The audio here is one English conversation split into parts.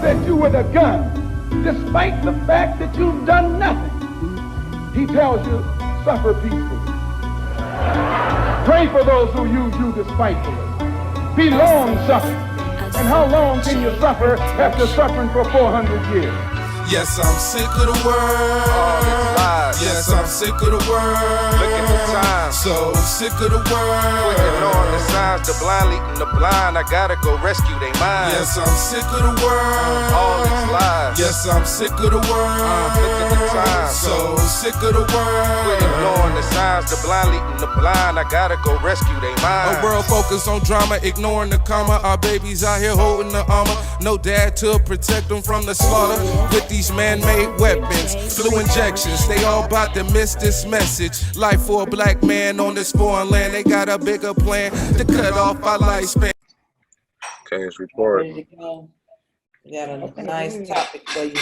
That you with a gun, despite the fact that you've done nothing. He tells you, suffer peacefully. Pray for those who use you despitefully. Be long-suffering. And how long can you suffer after suffering for 400 years? Yes, I'm sick of the world. Yes, I'm sick of the world. Look at the time. So sick of the world. Quick ignoring the signs, the blind leading the blind. I gotta go rescue they minds. Yes, I'm sick of the world. All these lies. Yes, I'm sick of the world. Look at the time. So sick of the world. Quit ignoring the signs, the blind leading the blind. I gotta go rescue they minds. A world focused on drama, ignoring the karma. Our babies out here holding the armor. No dad to protect them from the slaughter. With these man-made weapons, flu injections, they all about to miss this message. Life for a black man on this foreign land. They got a bigger plan to cut off our lifespan. Okay, it's recording. Ready to go. We got a nice topic for you.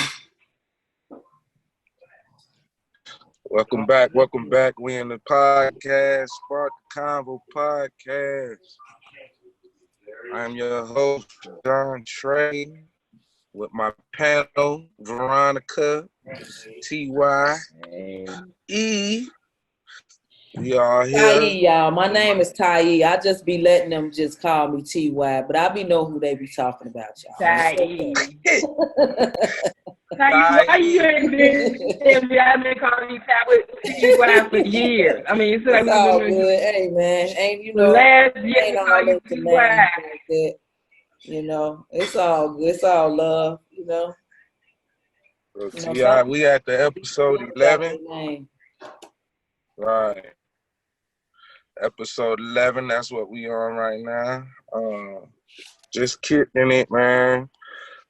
Welcome back. We in the podcast, Spark the Convo podcast. I'm your host, John Trey, with my panel, Veronica, T.Y., E. We are here. Ty, y'all. My name is Ty. I just be letting them just call me T.Y., but I be know who they be talking about, y'all. Ty, why you ain't been? I've been calling you Ty with T.Y. for years. I mean, it's like It's all good. Hey, man. Ain't, you know, last year ain't I all called you up to names T.Y. like that. You know, it's all good. It's all love, you know. So, T.I., we at the episode 11. Right. Episode 11, that's what we on right now. Just kicking it, man.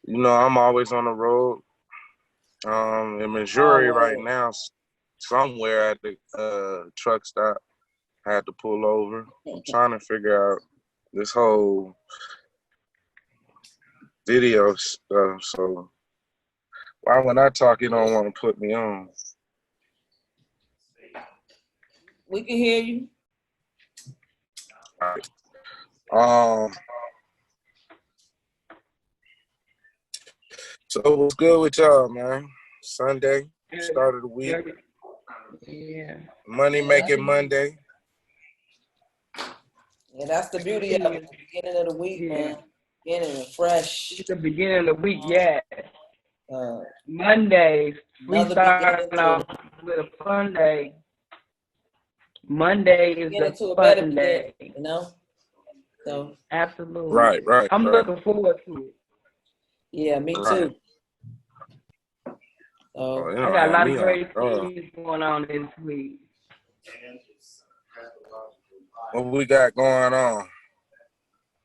You know, I'm always on the road. In Missouri right now, somewhere at the truck stop, I had to pull over. I'm trying to figure out this whole video stuff. So why when I talk, you don't want to put me on? We can hear you. All right. So what's good with y'all, man? Sunday, start of the week. Yeah. Money making Monday. Yeah, that's the beauty of it. The beginning of the week, man. Beginning fresh. It's the beginning of the week, yeah. Uh, Mondays, we Another start beginning off with a fun day. Monday is get into the a better fun day, day. you know? So, Absolutely. Right. I'm looking forward to it. yeah, me Right. too. So, Oh, I got a lot of great things going on this week. What we got going on?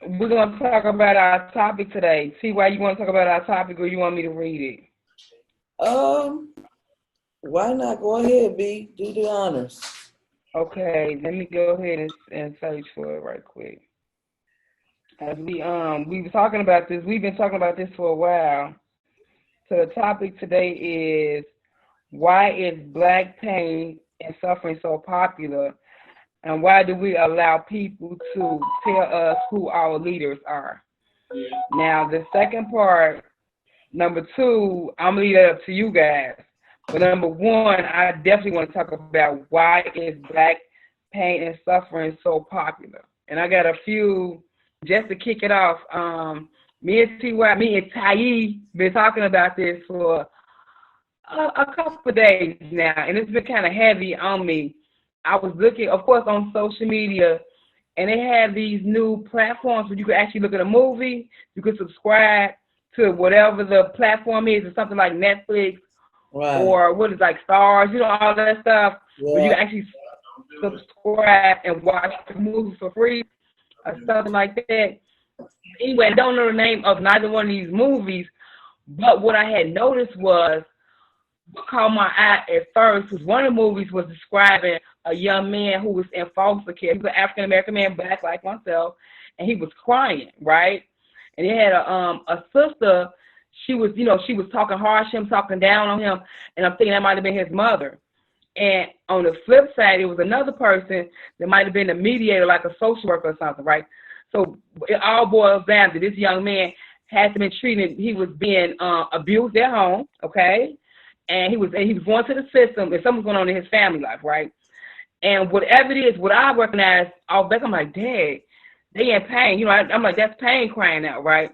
We're going to talk about our topic today. T.Y., you want to talk about our topic or you want me to read it? why not go ahead, B? Do the honors. Okay, let me go ahead and search for it right quick. As we were talking about this, we've been talking about this for a while. So the topic today is, why is black pain and suffering so popular, and why do we allow people to tell us who our leaders are? Now the second part, number two, I'm gonna leave that up to you guys. But number one, I definitely want to talk about why is black pain and suffering so popular. And I got a few just to kick it off. Me and Ty been talking about this for a couple of days now, and it's been kind of heavy on me. I was looking, of course, on social media, and they have these new platforms where you can actually look at a movie. You can subscribe to whatever the platform is, or something like Netflix. Right. Or what is like Stars, you know, all that stuff. Yeah. Where you can actually subscribe and watch the movie for free or something like that. Anyway, I don't know the name of neither one of these movies, but what I had noticed was what caught my eye at first was one of the movies was describing a young man who was in foster care. He was an African American man, black like myself, and he was crying, right? And he had a sister. She was talking harsh to him, talking down on him, and I'm thinking that might have been his mother. And on the flip side, it was another person that might have been a mediator, like a social worker or something, right? So it all boils down to this young man had been treated, he was being abused at home, okay? And he was going to the system, and something was going on in his family life, right? And whatever it is, what I recognize, I'll back, I'm like, Dad, they in pain. You know, I'm like, that's pain crying out, right?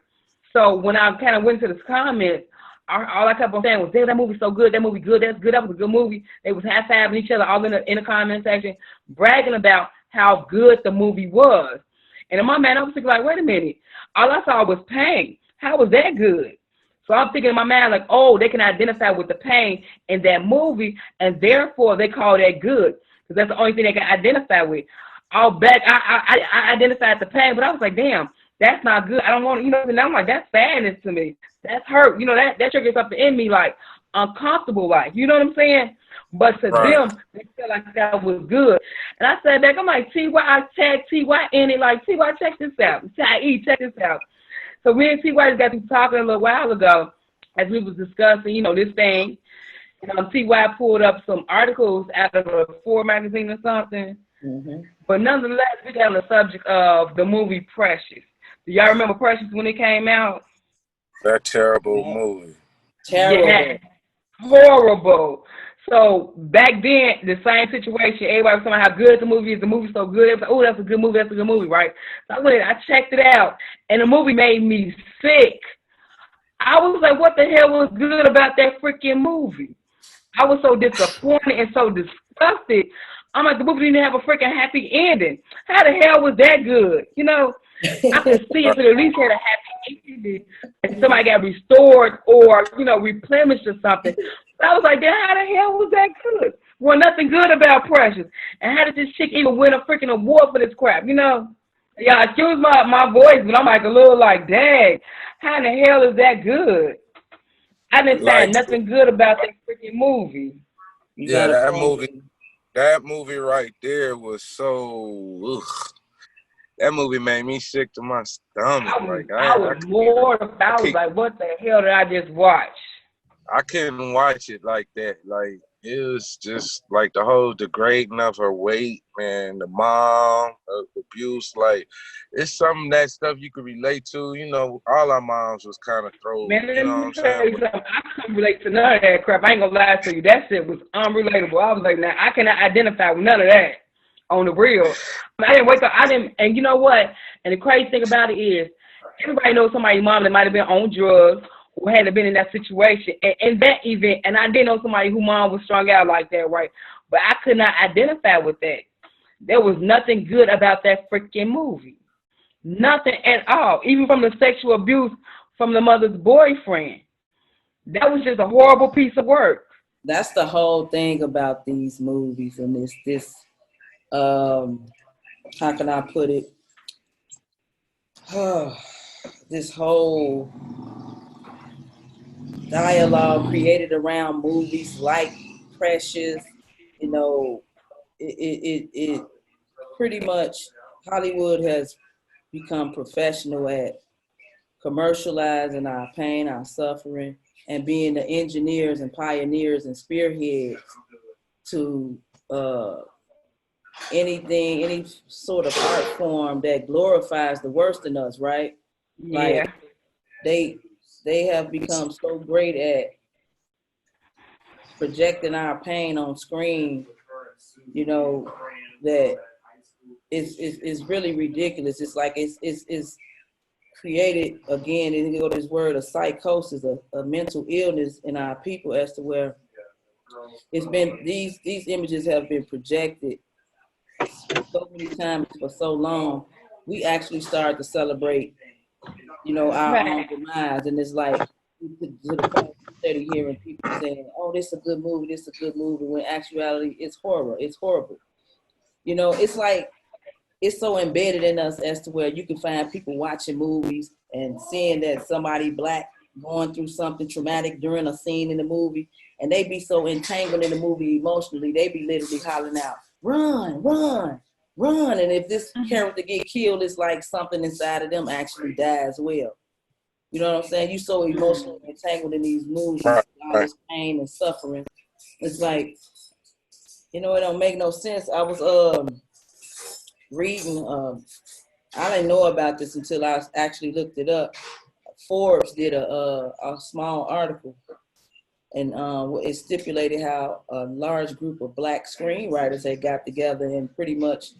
So when I kind of went to this comment, all I kept on saying was, Dad, that movie's so good, that movie good, that's good, that was a good movie. They was high-fiving each other all in the comment section, bragging about how good the movie was. And in my mind, I was thinking, like, wait a minute. All I saw was pain. How was that good? So I'm thinking in my mind, like, oh, they can identify with the pain in that movie, and therefore they call that good, because that's the only thing they can identify with. All back, I identified the pain, but I was like, damn, that's not good. I don't want to, you know, and I'm like, that's sadness to me. That's hurt. You know, that triggers something in me, like, uncomfortable, like, you know what I'm saying? But to them, they felt like that was good. And I said back, I'm like, T.Y., I tagged T.Y. in it, like, T.Y., check this out. T.I.E., check this out. So me and T.Y. just got to talking a little while ago as we was discussing, you know, this thing. T.Y. pulled up some articles out of a Forbes magazine or something. Mm-hmm. But nonetheless, we got on the subject of the movie Precious. Do y'all remember Precious when it came out? That terrible movie. Terrible. Yeah, horrible. So back then, the same situation, everybody was talking about how good the movie is. The movie's so good. It was like, oh, that's a good movie. That's a good movie, right? So I checked it out, and the movie made me sick. I was like, what the hell was good about that freaking movie? I was so disappointed and so disgusted. I'm like, the movie didn't have a freaking happy ending. How the hell was that good? You know, I could see if it at least had a happy ending and somebody got restored or, you know, replenished or something. But I was like, how the hell was that good? Well, nothing good about Precious. And how did this chick even win a freaking award for this crap, you know? Yeah, excuse my voice, but I'm like a little like, dang, how the hell is that good? I didn't find nothing good about that freaking movie. Yeah, that movie right there was so, ugh. That movie made me sick to my stomach. I was like, what the hell did I just watch? I couldn't watch it like that. Like, it was just like the whole degrading of her weight, man, the mom, abuse. Like, it's some of that stuff you could relate to. You know, all our moms was kind of thrown. Man, you know what I'm saying? I couldn't relate to none of that crap. I ain't gonna lie to you. That shit was unrelatable. I was like, nah, I cannot identify with none of that on the real. I didn't wake up. And you know what? And the crazy thing about it is, everybody knows somebody's mom that might have been on drugs who hadn't been in that situation. And in that event, and I did know somebody whose mom was strung out like that, right? But I could not identify with that. There was nothing good about that freaking movie. Nothing at all. Even from the sexual abuse from the mother's boyfriend. That was just a horrible piece of work. That's the whole thing about these movies and this how can I put it? This whole dialogue created around movies like Precious, you know, it pretty much Hollywood has become professional at commercializing our pain, our suffering, and being the engineers and pioneers and spearheads to any sort of art form that glorifies the worst in us, right? Yeah. Like they have become so great at projecting our pain on screen, you know, that it's really ridiculous. It's like it's created again, and you go to this word of psychosis, a mental illness in our people, as to where it's been these images have been projected so many times for so long. We actually started to celebrate, you know, our own demise, and it's like to the point steady hearing people saying, "Oh, this is a good movie. This is a good movie." When in actuality, it's horror. It's horrible. You know, it's like it's so embedded in us as to where you can find people watching movies and seeing that somebody black going through something traumatic during a scene in the movie, and they be so entangled in the movie emotionally, they be literally hollering out, "Run, run, run!" And if this character get killed, it's like something inside of them actually dies as well. You know what I'm saying? You so emotionally entangled in these movies, all this pain and suffering. It's like, you know, it don't make no sense. I was reading, I didn't know about this until I actually looked it up. Forbes did a small article, and it stipulated how a large group of black screenwriters had got together and pretty much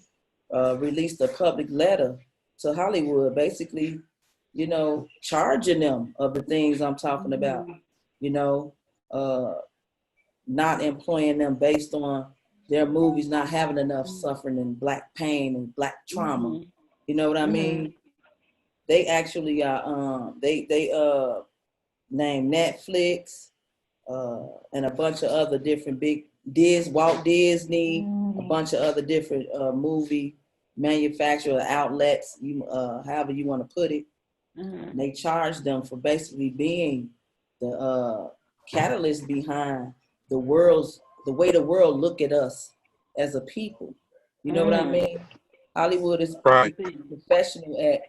released a public letter to Hollywood, basically, charging them of the things I'm talking about, you know, not employing them based on their movies not having enough suffering and black pain and black trauma. You know what I mean? They actually they named Netflix and a bunch of other different big Walt Disney, a bunch of other different movie manufacturer outlets, however you want to put it. And they charged them for basically being the catalyst behind the way the world look at us as a people. You know what I mean? Hollywood is professional at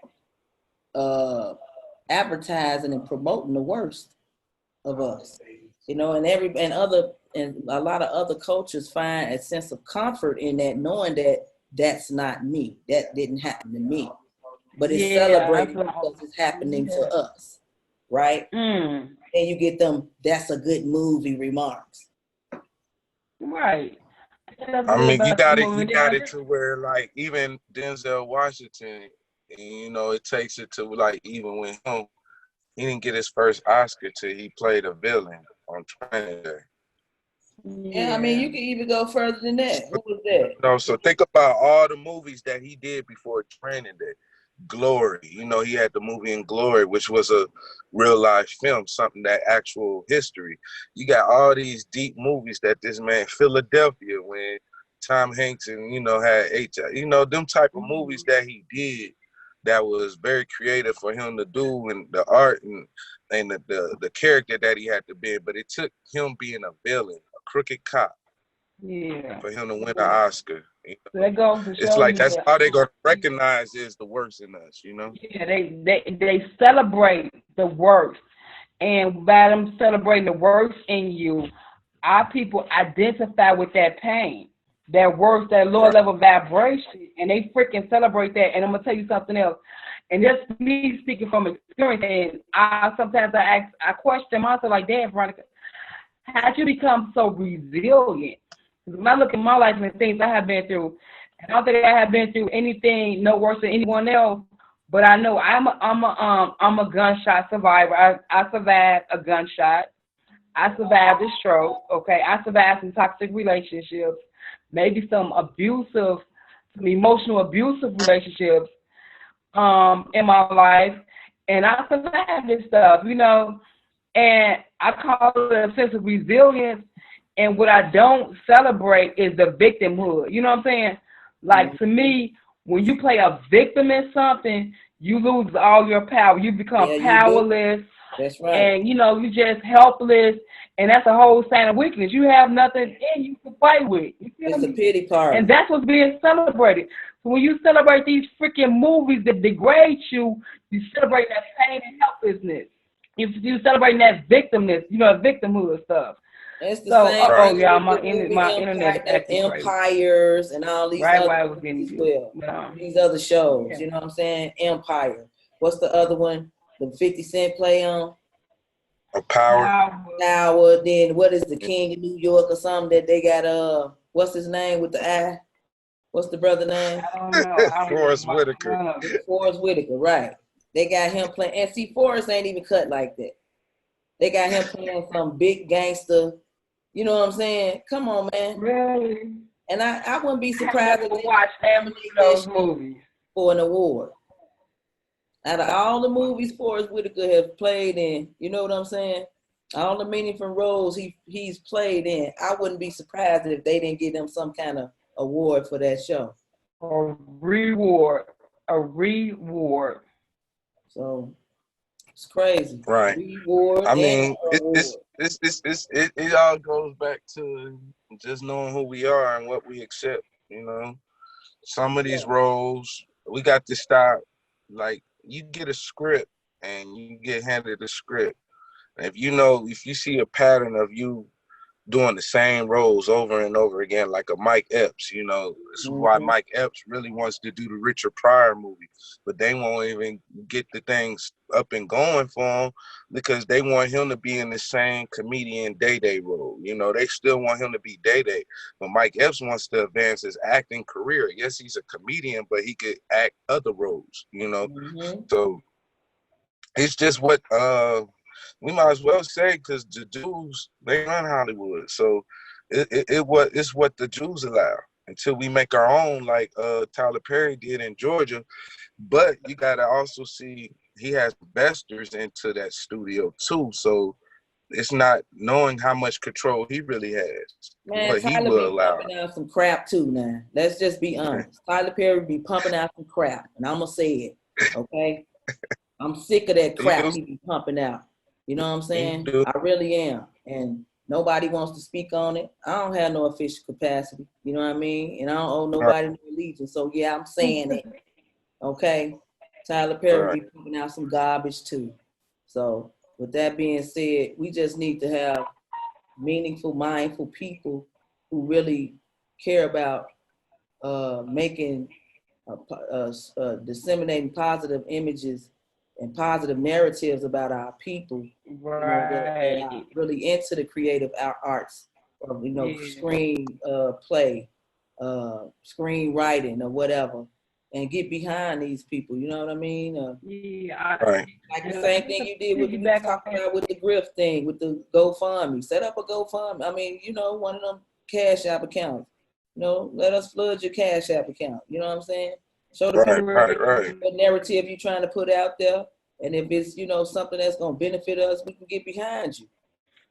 advertising and promoting the worst of us. And a lot of other cultures find a sense of comfort in that, knowing that that's not me. That didn't happen to me. But it's celebrated because it's happening to us. Right? And you get them, that's a good movie remarks. Right. I mean, you got it to where, like, even Denzel Washington, it takes it to, like, even when he didn't get his first Oscar till he played a villain on Training Day. Yeah, I mean, you can even go further than that. Who was that? So think about all the movies that he did before Training Day. Glory, he had the movie in Glory, which was a real life film, something that actual history. You got all these deep movies that this man, Philadelphia, when Tom Hanks and had HIV, them type of movies that he did that was very creative for him to do, and the art and the character that he had to be. But it took him being a villain, a crooked cop, for him to win an Oscar. So that goes to show it's like that's that all they're gonna recognize is the worst in us, Yeah, they celebrate the worst, and by them celebrating the worst in you, our people identify with that pain, that worst, that lower level vibration, and they freaking celebrate that. And I'm gonna tell you something else, and that's me speaking from experience. And I question myself like, damn, Veronica, how'd you become so resilient? When I look at my life and the things I have been through, and I don't think I have been through anything no worse than anyone else. But I know I'm a gunshot survivor. I survived a gunshot. I survived a stroke. Okay, I survived some toxic relationships, maybe some emotional abusive relationships in my life, and I survived this stuff, and I call it a sense of resilience. And what I don't celebrate is the victimhood. You know what I'm saying? Like, to me, when you play a victim in something, you lose all your power. You become powerless. That's right. And, you're just helpless. And that's a whole sign of weakness. You have nothing in you to fight with. It's the pity part. And that's what's being celebrated. So when you celebrate these freaking movies that degrade you, you celebrate that pain and helplessness. You celebrate that victimness, victimhood stuff. It's the same thing. Yeah, my internet Empires and all these other these other shows. Yeah. You know what I'm saying? Empire. What's the other one? The 50 Cent play on? Power. Then what is the King of New York or something that they got? What's his name with the I? What's the brother name? I don't know. Forrest Whitaker. Forrest Whitaker, right? They got him playing, and see, Forrest ain't even cut like that. They got him playing some big gangster. You know what I'm saying? Come on, man. Really? And I wouldn't be surprised if they watch those movies for an award. Out of all the movies Forrest Whitaker has played in, you know what I'm saying? All the meaningful roles he's played in, I wouldn't be surprised if they didn't give him some kind of award for that show. A reward. So it's crazy. Right. Reward. I mean, it all goes back to just knowing who we are and what we accept. Some of these roles we got to stop. Like, you get a script and you get handed a script. And if you see a pattern of you doing the same roles over and over again, like a Mike Epps. You know, this is why Mike Epps really wants to do the Richard Pryor movie, but they won't even get the things up and going for him because they want him to be in the same comedian Day-Day role. You know, they still want him to be Day-Day, but Mike Epps wants to advance his acting career. Yes, he's a comedian, but he could act other roles, you know. So it's just what we might as well say, because the Jews, they run Hollywood. So it's what the Jews allow until we make our own, like Tyler Perry did in Georgia. But you got to also see he has investors into that studio too. So it's not knowing how much control he really has. Man, what he Tyler will be allow. pumping out some crap too now. Let's just be honest. Tyler Perry be pumping out some crap, and I'm gonna say it, okay? I'm sick of that crap he be pumping out. You know what I'm saying? I really am. And nobody wants to speak on it. I don't have no official capacity. You know what I mean? And I don't owe nobody no allegiance. So yeah, I'm saying it. Okay? Tyler Perry be pumping out some garbage too. So with that being said, we just need to have meaningful, mindful people who really care about disseminating positive images and positive narratives about our people, that are really into the creative arts, or screen play, screenwriting, or whatever, and get behind these people. You know what I mean? Like the same thing you did with talking about with the grift thing, with the GoFundMe. Set up a GoFundMe. I mean, one of them Cash App accounts. Let us flood your Cash App account. You know what I'm saying? Show the people what narrative you're trying to put out there. And if it's, something that's going to benefit us, we can get behind you.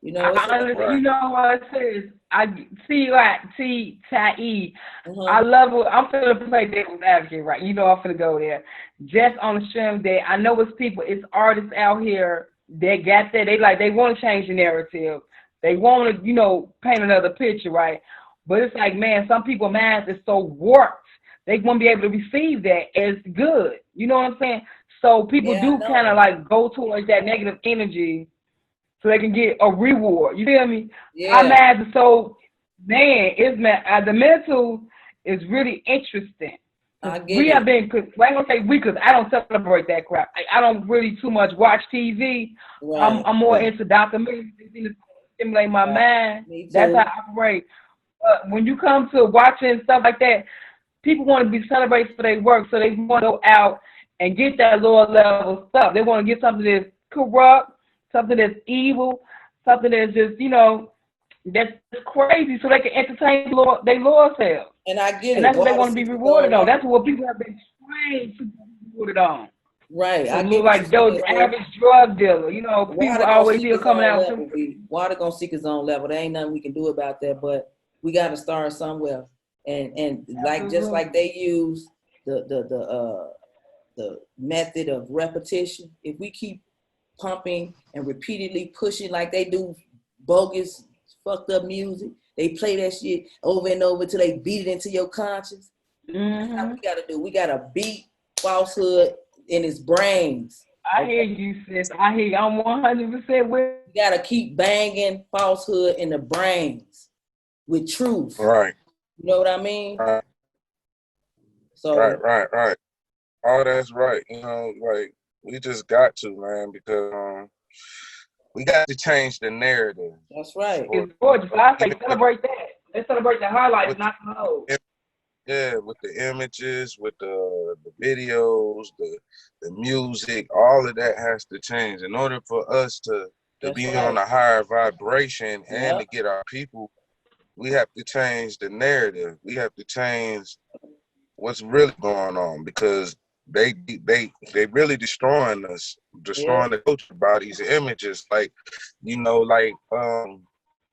You know what it says? I see, like, T.I.E. I love it. I'm going to play devil's advocate, right? I'm going to go there. Just on the stream that I know it's people, it's artists out here that got that. They want to change the narrative. They want to, paint another picture, right? But it's like, man, some people's minds is so warped. They won't be able to receive that as good. You know what I'm saying? So people do kind of like go towards that negative energy so they can get a reward. You feel me? Yeah. Our minds are so, man, the mental is really interesting. We have been, cause, well, I'm going to say we, because I don't celebrate that crap. I don't really too much watch TV. Right. I'm more into documentaries to stimulate my mind. That's how I operate. When you come to watching stuff like that, people want to be celebrated for their work, so they want to go out and get that lower level stuff. They want to get something that's corrupt, something that's evil, something that's just, that's crazy, so they can entertain their lower selves. And I get it. And that's what they want to be rewarded on. That's what people have been trained to be rewarded on. Right. So I look like those average drug dealer. People always here coming out. Water gonna seek his own level. There ain't nothing we can do about that, but we got to start somewhere. And like just like they use the method of repetition, if we keep pumping and repeatedly pushing like they do bogus, fucked up music, they play that shit over and over till they beat it into your conscience. That's how we gotta do. We gotta beat falsehood in his brains. I hear you, sis. I hear you. I'm 100% with. You gotta keep banging falsehood in the brains with truth. Right. You know what I mean? Right. So right. Oh, that's right. Like we just got to, man, because we got to change the narrative. That's right. It's gorgeous. I say celebrate that. Let's celebrate the highlights, not the lows. Yeah, with the images, with the videos, the music, all of that has to change in order for us to be on a higher vibration and to get our people. We have to change the narrative. We have to change what's really going on, because they really destroying us, destroying the culture by these images,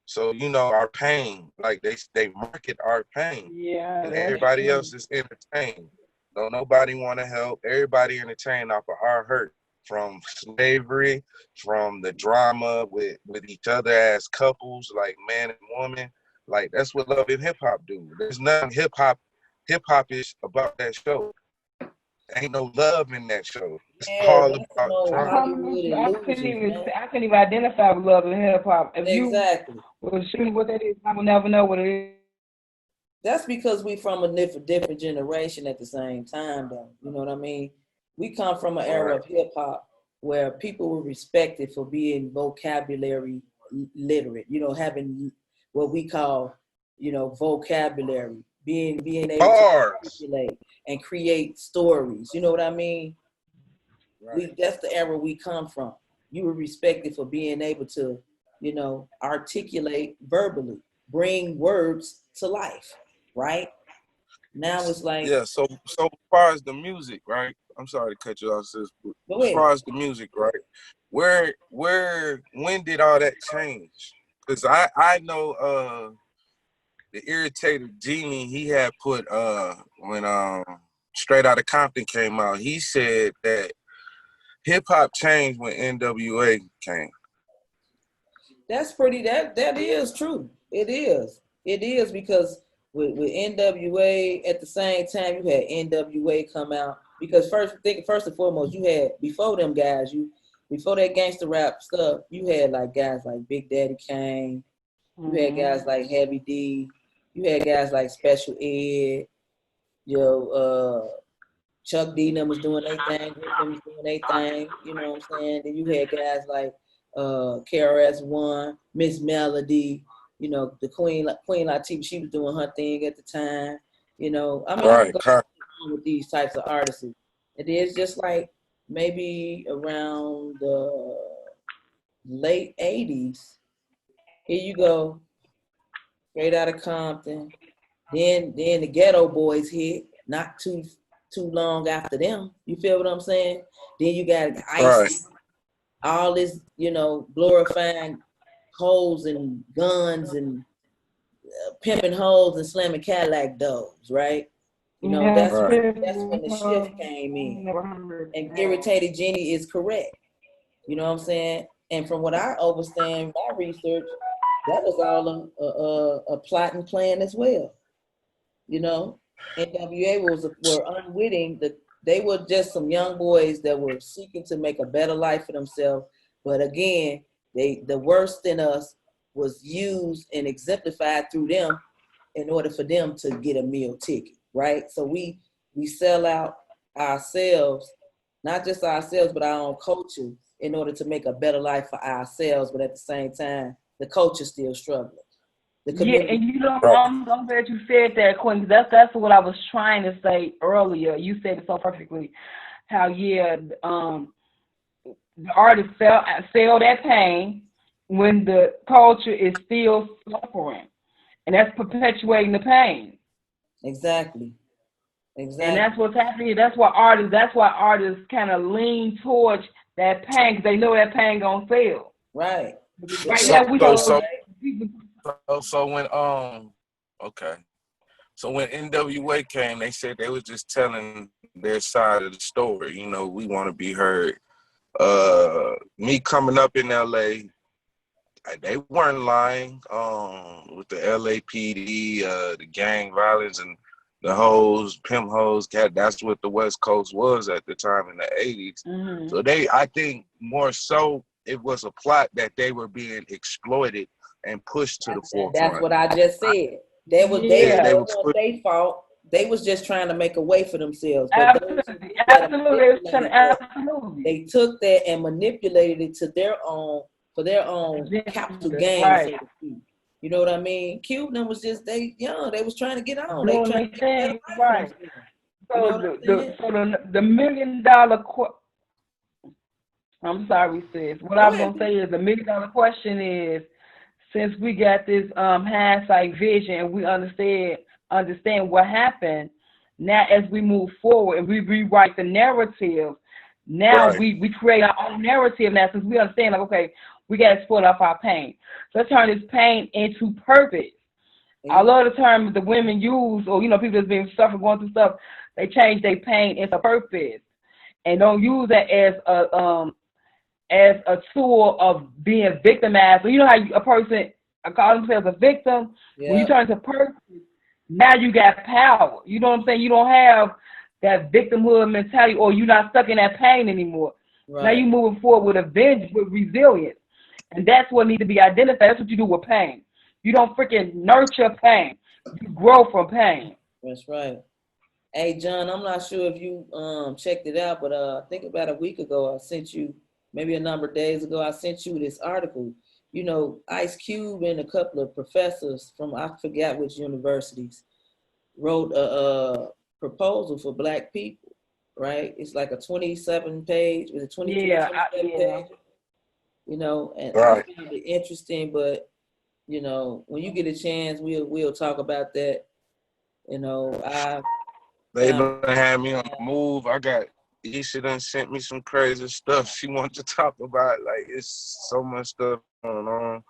so our pain, like they market our pain. Yeah. And everybody else is entertained. So nobody want to help. Everybody entertained off of our hurt, from slavery, from the drama with each other as couples, like man and woman. Like that's what Love and Hip Hop do. There's nothing hip hop is about that show. Ain't no love in that show. It's Yeah, all that's about no drama. Hollywood illusions, I couldn't even identify with love and hip hop. If you Exactly. was shooting what that is, I will never know what it is. That's because we from a different generation at the same time, though. You know what I mean? We come from an era Right. of hip hop where people were respected for being vocabulary literate. You know, having what we call, vocabulary, being able to Bars. articulate and create stories. You know what I mean? Right. That's the era we come from. You were respected for being able to, articulate verbally, bring words to life, right? Now it's like, Yeah, so as far as the music, right? I'm sorry to cut you off, sis. But go as ahead. far as the music, right? When did all that change? Because I know the irritated genie he had put when Straight Outta Compton came out, he said that hip hop changed when NWA came. That's pretty. That is true. It is. It is because with NWA at the same time you had NWA come out because first and foremost you had before them guys before that gangster rap stuff you had like guys like Big Daddy Kane, you had guys like Heavy D, you had guys like Special Ed, Chuck D them was doing their thing, Rick them was doing their thing, you know what I'm saying? Then you had guys like KRS-One, Miss Melody, the Queen Latifah, she was doing her thing at the time. I mean, I can Right. go on with these types of artists. It is just like maybe around the late 80s. Here you go, Straight Outta Compton. Then the Ghetto Boys hit, not too long after them. You feel what I'm saying? Then you got Ice, Right. all this, glorifying hoes and guns and pimping hoes and slamming Cadillac doors, right? That's Right. when the shift came in. And Irritated Jenny is correct. You know what I'm saying? And from what I understand, my research, that was all a plot and plan as well. NWA were unwitting that they were just some young boys that were seeking to make a better life for themselves. But again, the worst in us was used and exemplified through them in order for them to get a meal ticket, right? So we sell out ourselves, not just ourselves, but our own culture in order to make a better life for ourselves. But at the same time, the culture's still struggling. Yeah, and Right. I'm glad you said that, Quinn. That's what I was trying to say earlier. You said it so perfectly. How the artists sell that pain when the culture is still suffering, and that's perpetuating the pain. Exactly. And that's what's happening. That's why artists kind of lean towards that pain because they know that pain gonna fail. Right. Right now we don't. So when okay. So when NWA came, they said they was just telling their side of the story. We want to be heard. Me coming up in LA, they weren't lying. With the LAPD, the gang violence and the hoes, pimp hoes, that's what the West Coast was at the time in the 80s. Mm-hmm. So I think more so it was a plot that they were being exploited and pushed to the forefront. That's what I just said. They was their fault. They was just trying to make a way for themselves. But Absolutely. They took that and manipulated it to their own capital gain. Right. So to speak. You know what I mean? Cuban was just they was trying to get on. Right. So the $1 million I'm sorry, sis. What I was gonna say is the $1 million question is, since we got this hindsight vision and we understand what happened, now as we move forward and we rewrite the narrative, now we create our own narrative now since we understand like, okay, we gotta split off our pain. So let's turn this pain into purpose. I love the term the women use, or people that's been suffering, going through stuff, they change their pain into purpose and don't use that as a tool of being victimized. So you know how a person call themselves a victim? Yeah. When you turn to purpose, now you got power. You know what I'm saying? You don't have that victimhood mentality, or you're not stuck in that pain anymore. Right. Now you're moving forward with a vengeance, with resilience. And that's what needs to be identified. That's what you do with pain. You don't freaking nurture pain. You grow from pain. That's right. Hey, John, I'm not sure if you checked it out, but I think about a week ago, I sent you, maybe a number of days ago, I sent you this article. You know, Ice Cube and a couple of professors from, I forgot which universities, wrote a proposal for Black people, right? It's like a 27-page, was it 22 or 27 page? You know, and I Right. found it interesting, but, you know, when you get a chance, we'll talk about that. You know, They done had me on the move. I got Isha done sent me some crazy stuff she wants to talk about. Like, it's so much stuff going on.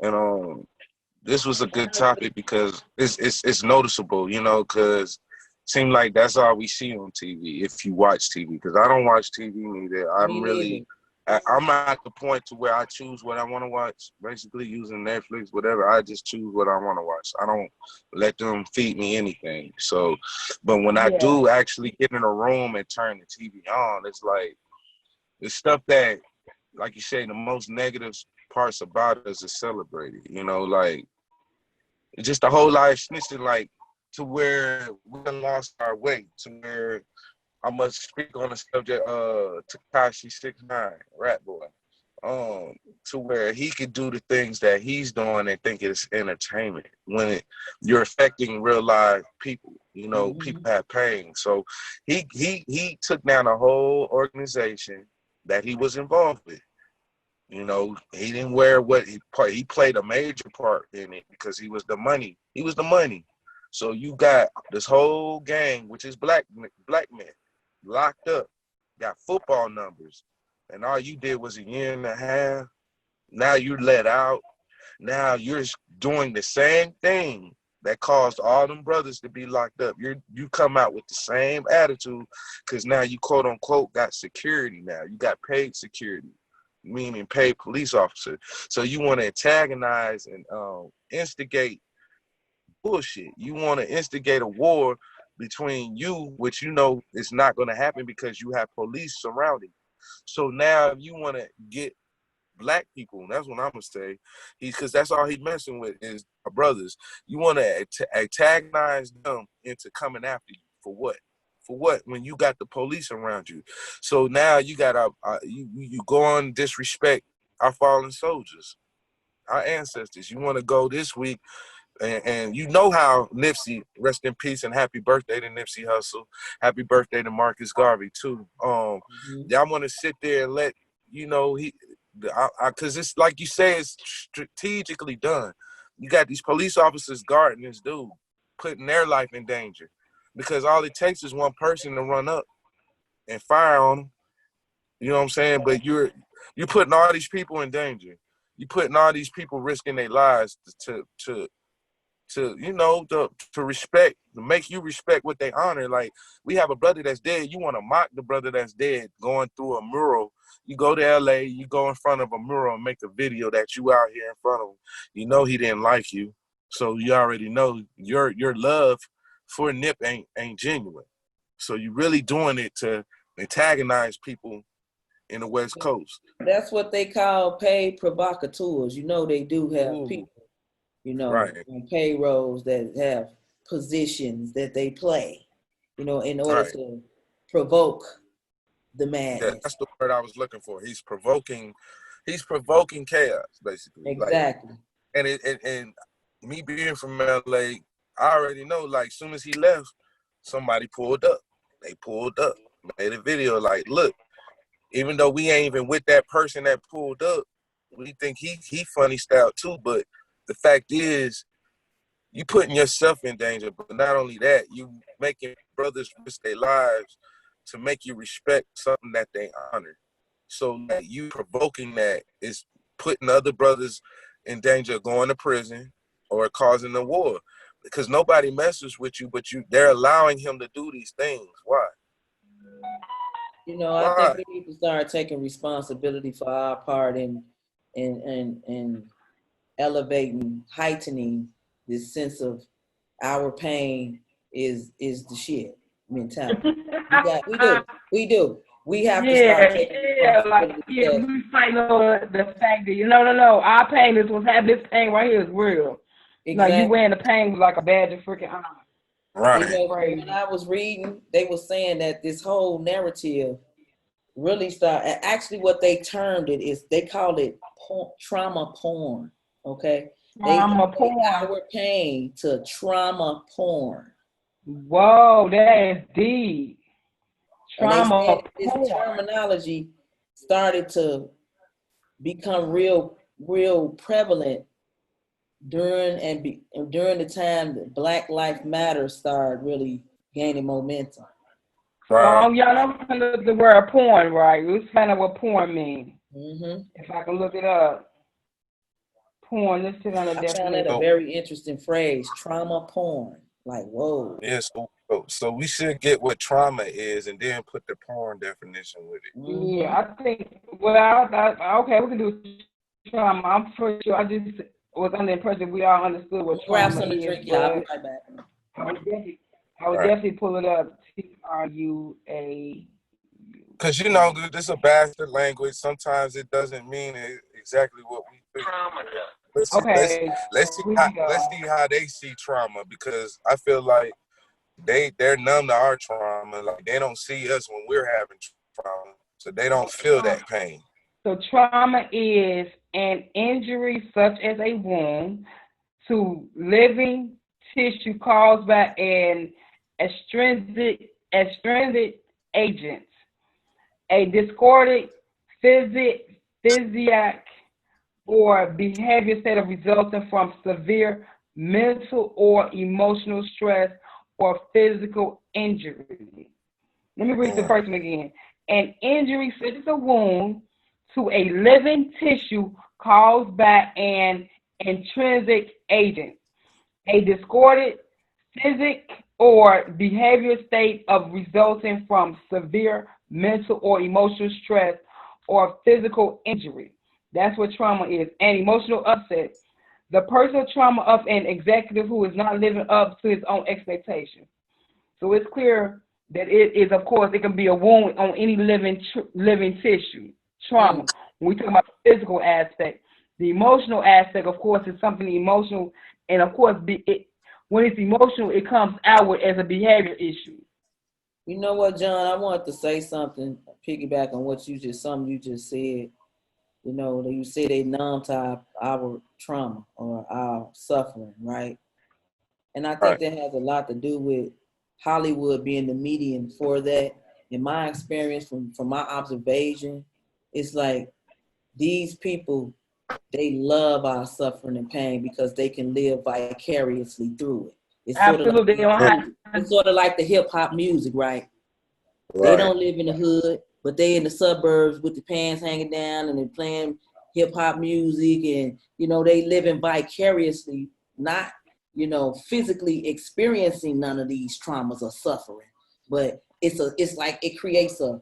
And this was a good topic because it's noticeable, you know, because it seems like that's all we see on TV if you watch TV. Because I don't watch TV neither. I'm at the point to where I choose what I want to watch, basically using Netflix, whatever. I just choose what I want to watch. I don't let them feed me anything. So, but when I do actually get in a room and turn the TV on, it's like, the stuff that, like you say, the most negative parts about us is celebrated, you know, like, just the whole life snitching, like, to where we done lost our way, to where I must speak on the subject Tekashi 6ix9ine, Rap Boy, to where he could do the things that he's doing and think it's entertainment when you're affecting real live people. You know, people have pain. So he took down a whole organization that he was involved with. You know, he didn't wear what he played a major part in it because he was the money. He was the money. So you got this whole gang, which is black men, locked up, got football numbers, and all you did was a year and a half. Now you're let out. Now you're doing the same thing that caused all them brothers to be locked up. You come out with the same attitude because now you quote unquote got security now. You got paid security, meaning paid police officer. So you want to antagonize and instigate bullshit. You want to instigate a war between you, which you know is not going to happen because you have police surrounding. So now if you want to get black people, and that's what I'm gonna say, because that's all he's messing with is our brothers. You want to antagonize them into coming after you for what? For what? When you got the police around you. So now you got you go on disrespect our fallen soldiers, our ancestors. You want to go this week. And you know how Nipsey, rest in peace and happy birthday to Nipsey Hussle. Happy birthday to Marcus Garvey too. Y'all want to sit there and let, you know, because it's like you say, it's strategically done. You got these police officers guarding this dude, putting their life in danger. Because all it takes is one person to run up and fire on them. You know what I'm saying? But you're putting all these people in danger. You're putting all these people risking their lives to you know, to respect, to make you respect what they honor. Like, we have a brother that's dead. You want to mock the brother that's dead going through a mural. You go to LA, you go in front of a mural and make a video that you out here in front of him. You know he didn't like you. So you already know your love for Nip ain't genuine. So you really doing it to antagonize people in the West Coast. That's what they call paid provocateurs. You know they do have people, you know, right, on payrolls that have positions that they play, you know, in order to provoke the madness. Yeah, that's the word I was looking for. He's provoking chaos, basically. Exactly. Like, and me being from LA, I already know, like, soon as he left, somebody pulled up. They pulled up, made a video like, look, even though we ain't even with that person that pulled up, we think he funny style too, but the fact is, you putting yourself in danger, but not only that, you making brothers risk their lives to make you respect something that they honor. So that you provoking that is putting other brothers in danger of going to prison or causing a war. Because nobody messes with you, but they're allowing him to do these things. Why? You know, I think we need to start taking responsibility for our part in elevating, heightening this sense of our pain is the shit. mentality. We do. We have to start Yeah, taking yeah, like responsibility yeah, because we fighting over the fact that no, our pain is what's happening. This pain right here is real. Like you exactly. wearing the pain with like a badge of freaking honor. You Right. know, Crazy. when I was reading, they were saying that this whole narrative really started. Actually, what they termed it is they call it trauma porn. Okay, they Trauma equate porn. our pain to trauma porn. Whoa, that is deep. And they Trauma said this porn. terminology started to become real prevalent during the time that Black Lives Matter started really gaining momentum. Right. Y'all know the word porn, right? Let's find out what porn means. Hmm If I can look it up. Porn, let's sit on the I found that a definition. So very interesting phrase, trauma porn. Like, whoa. yeah, so we should get what trauma is and then put the porn definition with it. Hmm Yeah, I think, well, okay, we can do trauma. I'm pretty sure I just was under the impression we all understood what Grab trauma something to is, drink, y'all. I'll be but right back. I would Right. definitely pull it up. TRUA. Because this is a bastard language. Sometimes it doesn't mean exactly what we think. Let's see, let's Okay, let's see here how we go. let's see how they see trauma because I feel like they're numb to our trauma. Like they don't see us when we're having trauma, so they don't feel that pain. So trauma is an injury such as a wound to living tissue caused by an extrinsic agent, a discordant physiac or behavior state of resulting from severe mental or emotional stress or physical injury. Let me read the first one again. An injury such as a wound to a living tissue caused by an intrinsic agent, a discordant physic or behavior state of resulting from severe mental or emotional stress or physical injury. That's what trauma is. And emotional upset, the personal trauma of an executive who is not living up to his own expectations. So it's clear that it is, of course, it can be a wound on any living tissue, trauma. When we talk about the physical aspect, the emotional aspect, of course, is something emotional, and of course, when it's emotional, it comes outward as a behavior issue. You know what, John? I wanted to say something, piggyback on what something you just said. You know, you say they numb to our trauma or our suffering, right? And I think Right. that has a lot to do with Hollywood being the medium for that. In my experience, from my observation, it's like these people, they love our suffering and pain because they can live vicariously through it. It's sort of like Absolutely, they don't have. it's sort of like the hip hop music, right? They Right. don't live in the hood, but they in the suburbs with the pants hanging down and they're playing hip hop music, and they living vicariously, not physically experiencing none of these traumas or suffering, but it's like it creates a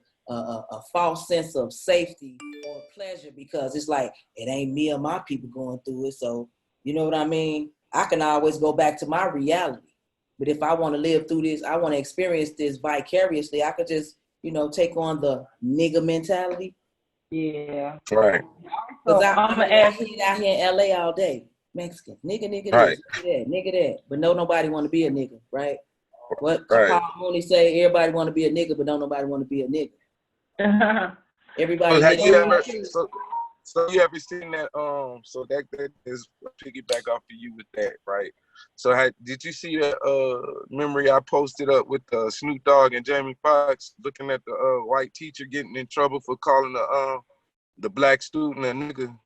false sense of safety or pleasure because it's like it ain't me or my people going through it, so you know what I mean. I can always go back to my reality. But if I want to live through this, I want to experience this vicariously, I could just, take on the nigga mentality. Yeah. Right. Because So I I'm gonna mean, I ask. hear it out here in LA all day. Mexican, nigga Right. this, nigga that. But nobody want to be a nigga, right? What Right. Paul Mooney say, everybody want to be a nigga, but don't nobody want to be a nigga. So Everybody have nigga. you ever so you ever seen that so that is piggyback off of you with that, right? So did you see that memory I posted up with Snoop Dogg and Jamie Foxx looking at the white teacher getting in trouble for calling the black student a nigga?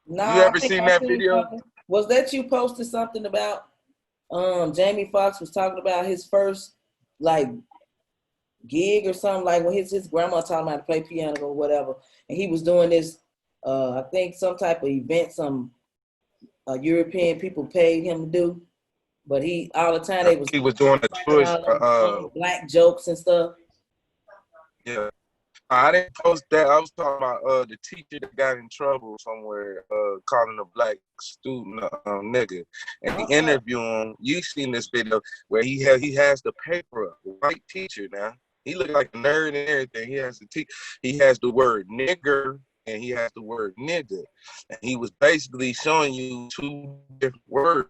No, You I ever think seen I that seen video? something. Was that you posted something about Jamie Foxx was talking about his first like gig or something, like when his grandma taught him how to play piano or whatever, and he was doing this I think some type of event some European people paid him to do, but he all the time they was He was doing a cracking Jewish all them black jokes and stuff. yeah. I didn't post that. I was talking about the teacher that got in trouble somewhere, calling a black student nigga. And he interviewed him. You seen this video where he has the paper up, white teacher now. He looked like a nerd and everything. He has the word nigger and he has the word nigga. And he was basically showing you two different words.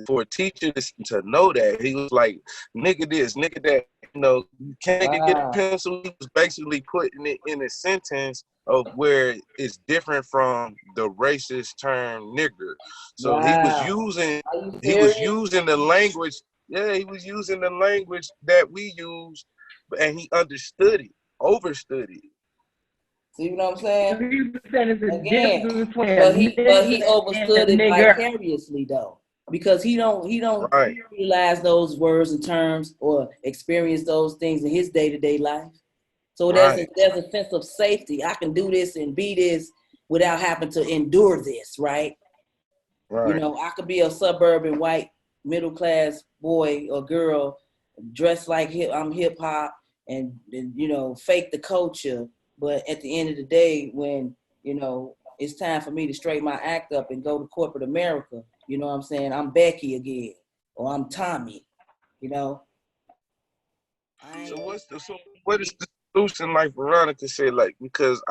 For a teacher to know that, he was like, nigga this, nigga that, you know, you can't get a pencil. He was basically putting it in a sentence of where it's different from the racist term nigger. So he was using the language. Yeah, he was using the language that we use, and he understood it, overstood it. See what I'm saying? Again, but he overstood it vicariously though, because he don't utilize those words and terms or experience those things in his day-to-day life. So there's a sense of safety. I can do this and be this without having to endure this, right? You know, I could be a suburban white middle-class boy or girl dressed like I'm hip-hop and you know, fake the culture. But at the end of the day, when, you know, it's time for me to straighten my act up and go to corporate America, you know what I'm saying? I'm Becky again, or I'm Tommy, you know? So what is the solution, like Veronica said, like, because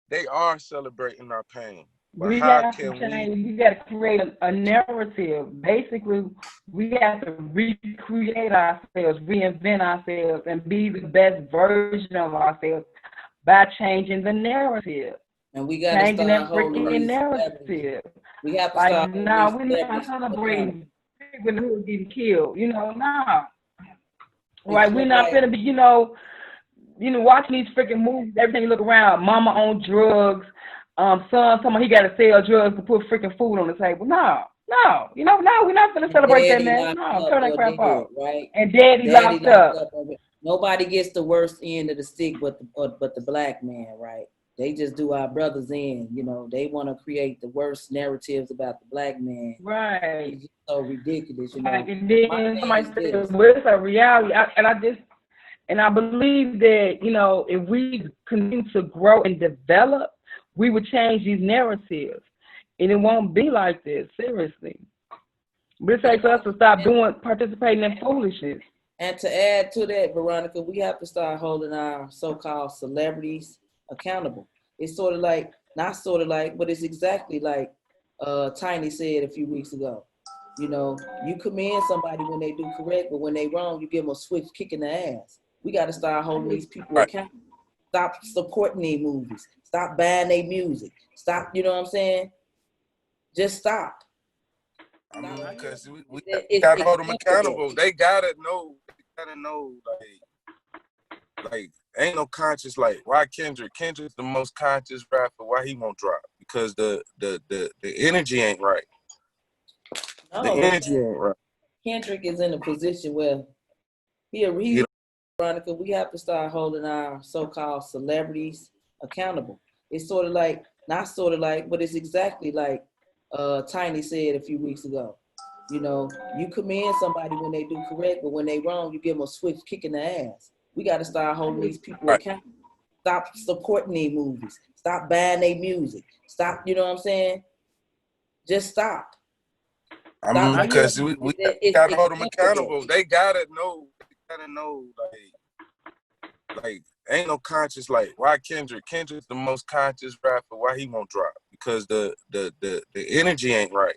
they are celebrating our pain. But we got to change. We got to create a narrative. Basically, we have to recreate ourselves, reinvent ourselves, and be the best version of ourselves by changing the narrative. And we got to start holding these narrative. We have to start. Now we're not celebrating people who are getting killed. You know, now, right? We're not gonna be, you know, watching these freaking movies. Every time you look around, mama on drugs. Someone he got to sell drugs to put freaking food on the table. No, you know, no, we're not gonna celebrate that, man. No, turn that crap off. Right? And daddy locked up. Nobody gets the worst end of the stick, but the black man, right? They just do our brothers in. You know, they want to create the worst narratives about the black man. Right. It's so ridiculous, you know. Right. And then somebody says, "Well, it's a reality," and I believe that, you know, if we continue to grow and develop, we would change these narratives, and it won't be like this. Seriously, but it takes us to stop participating in foolishness. And to add to that, Veronica, we have to start holding our so-called celebrities accountable. It's sort of like, not sort of like, but it's exactly like Tiny said a few weeks ago. You know, you commend somebody when they do correct, but when they wrong, you give them a swift kick in the ass. We got to start holding these people accountable. Stop supporting their movies. Stop buying their music. Stop, you know what I'm saying? Just stop. I mean, because we got to hold them accountable. They gotta know, like, ain't no conscious, like, why Kendrick's the most conscious rapper, why he won't drop? Because the energy ain't right. No, the energy ain't right. Kendrick is in a position where he's Veronica, we have to start holding our so-called celebrities accountable. It's sort of like, not sort of like, but it's exactly like Tiny said a few weeks ago. You know, you commend somebody when they do correct, but when they wrong, you give them a swift kick in the ass. We got to start holding these people accountable. Stop supporting their movies. Stop buying their music. Stop, you know what I'm saying? Just stop. I mean, because we got to hold them accountable. They gotta know, like, ain't no conscious, like, why Kendrick's the most conscious rapper, why he won't drop? Because the energy ain't right.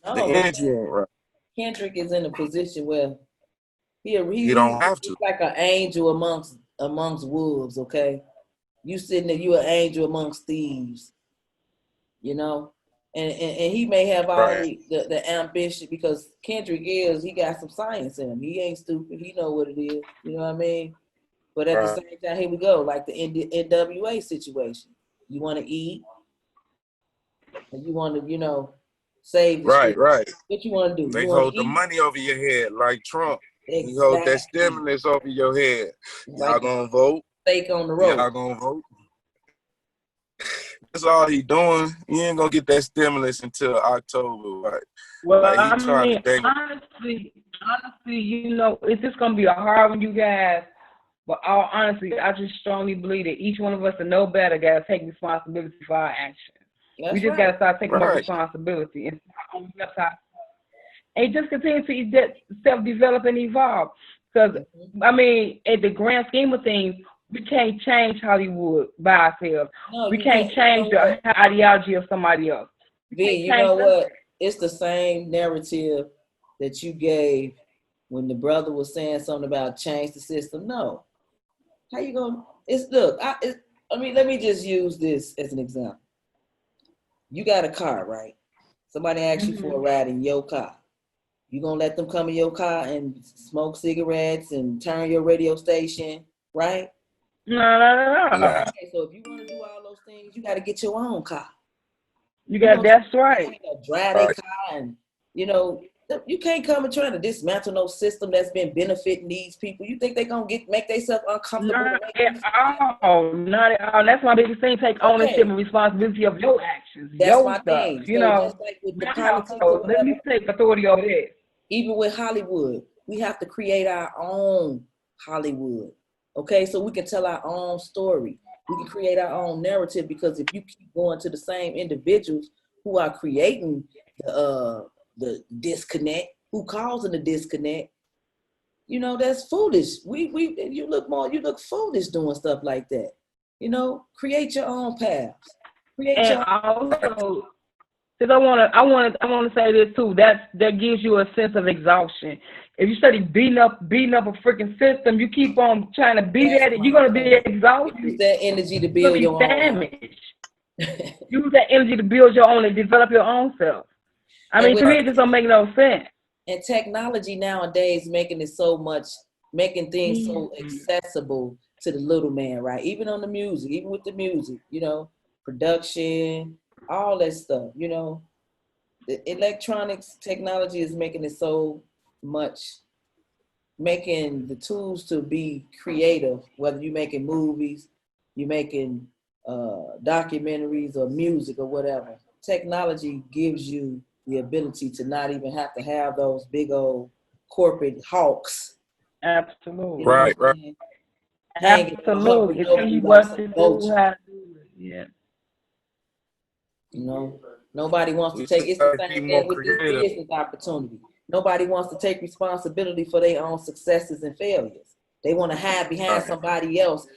No, the energy ain't right. Kendrick is in a position where you don't have to. He's like an angel amongst wolves, okay? You sitting there, you an angel amongst thieves, you know? And he may have all the ambition, because Kendrick he got some science in him. He ain't stupid. He know what it is. You know what I mean? But at the same time, here we go, like the NWA situation. You want to eat, and you want to, you know, save the street. What you want to do? They you hold the money over your head like Trump. Exactly. You hold that stimulus over your head. Y'all gonna vote? Stake on the road. Y'all gonna vote? That's all he doing. He ain't gonna get that stimulus until October, right? Well, like, I mean, honestly, you know, it's just gonna be a hard one, you guys. but all honesty, I just strongly believe that each one of us to know better got to take responsibility for our actions. That's We just right. got to start taking more Right. responsibility and just continue to self-develop and evolve. Because, I mean, at the grand scheme of things, we can't change Hollywood by ourselves. No, We you can't can't. change the ideology of somebody else. We V, can't you change know that. what? It's the same narrative that you gave when the brother was saying something about change the system. No. How you gonna? Let me just use this as an example. You got a car, right? Somebody asks you for a ride in your car. You gonna let them come in your car and smoke cigarettes and turn your radio station, right? No. Nah. Okay, so if you want to do all those things, you got to get your own car. That's right. Drive a car, and you can't come and try to dismantle no system that's been benefiting these people. You think they gonna make themselves uncomfortable? Not at all. Not at all. That's my biggest thing. Take ownership and responsibility of your actions, That's your my stuff. thing. You So know, just like with the politics or let whatever, me take authority over this. even with Hollywood, we have to create our own Hollywood. Okay, so we can tell our own story. We can create our own narrative, because if you keep going to the same individuals who are creating the disconnect, who causing the disconnect, that's foolish. You look foolish doing stuff like that. Create your own paths. And also, because I want to say this too. That gives you a sense of exhaustion. If you study beating up a freaking system, you keep on trying to beat at it, you're gonna be exhausted. Use that energy to build your own. Use that energy to build your own and develop your own self. I mean, to me, it just don't make no sense. And technology nowadays making things so accessible to the little man, right? Even with the music, production, all that stuff, the electronics technology is making it so much, making the tools to be creative, whether you're making movies, you're making documentaries or music or whatever. Technology gives you the ability to not even have to have those big old corporate hawks. Absolutely. Right. Absolutely. It's tell you what to do, how to do it. Yeah. Nobody wants to take. It's the same thing with this business opportunity. Nobody wants to take responsibility for their own successes and failures. They want to hide behind somebody else.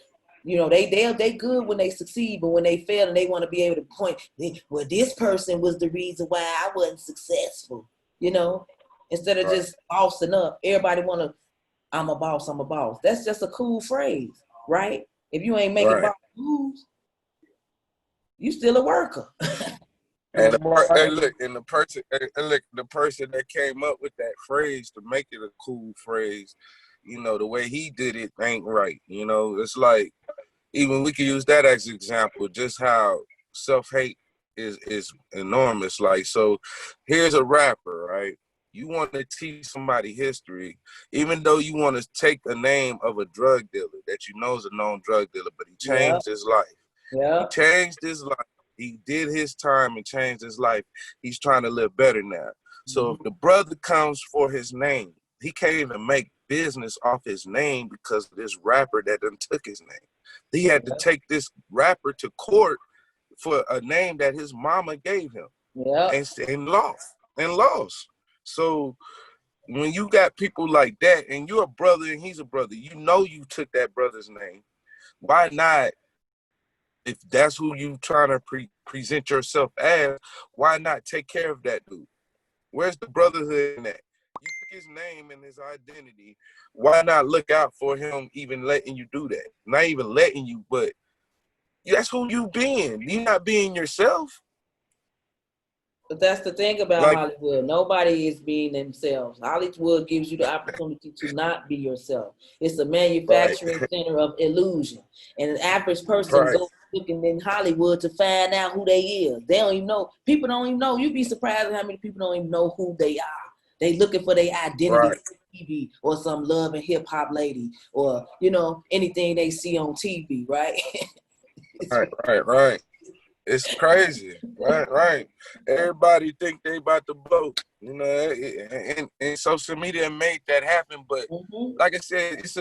They good when they succeed, but when they fail, and they want to be able to point, well, this person was the reason why I wasn't successful. Instead of just bossing up, everybody want to, I'm a boss. That's just a cool phrase, right? If you ain't making boss moves, you still a worker. And the person that came up with that phrase to make it a cool phrase, the way he did it ain't right. It's like, even we can use that as an example, just how self-hate is enormous. Like, so here's a rapper, right? You want to teach somebody history, even though you want to take the name of a drug dealer that you know is a known drug dealer, but he changed his life. He changed his life. He did his time and changed his life. He's trying to live better now. So if the brother comes for his name, he can't even make business off his name because of this rapper that done took his name. He had to take this rapper to court for a name that his mama gave him and lost. So when you got people like that, and you're a brother and he's a brother, you took that brother's name. Why not? If that's who you trying to present yourself as, why not take care of that dude? Where's the brotherhood in that? You took his name and his identity. Why not look out for him, even letting you do that? Not even letting you, but that's who you being. You're not being yourself. But that's the thing about Hollywood. Nobody is being themselves. Hollywood gives you the opportunity to not be yourself. It's a manufacturing center of illusion. And an average person goes looking in Hollywood to find out who they is. They don't even know. People don't even know. You'd be surprised at how many people don't even know who they are. They looking for their identity on TV, or some love and hip hop lady, or anything they see on TV, right? Right. It's crazy, right? Right. Everybody think they about to blow, you know, and social media made that happen. But Mm-hmm. like I said, it's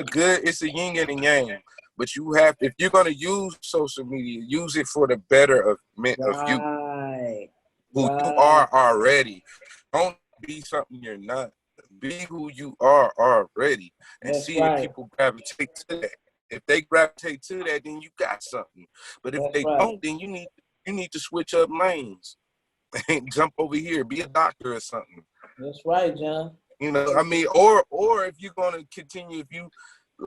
a yin and a yang. But you have, if you're gonna use social media, use it for the betterment of you, Right. who you Right. are already. Don't be something you're not. Be who you are already, and That's see if right. people gravitate to that. If they gravitate to that, then you got something. But if That's they right. don't, then you need to switch up lanes and jump over here, be a doctor or something. That's right, John. You know, I mean, or if you're gonna continue, if you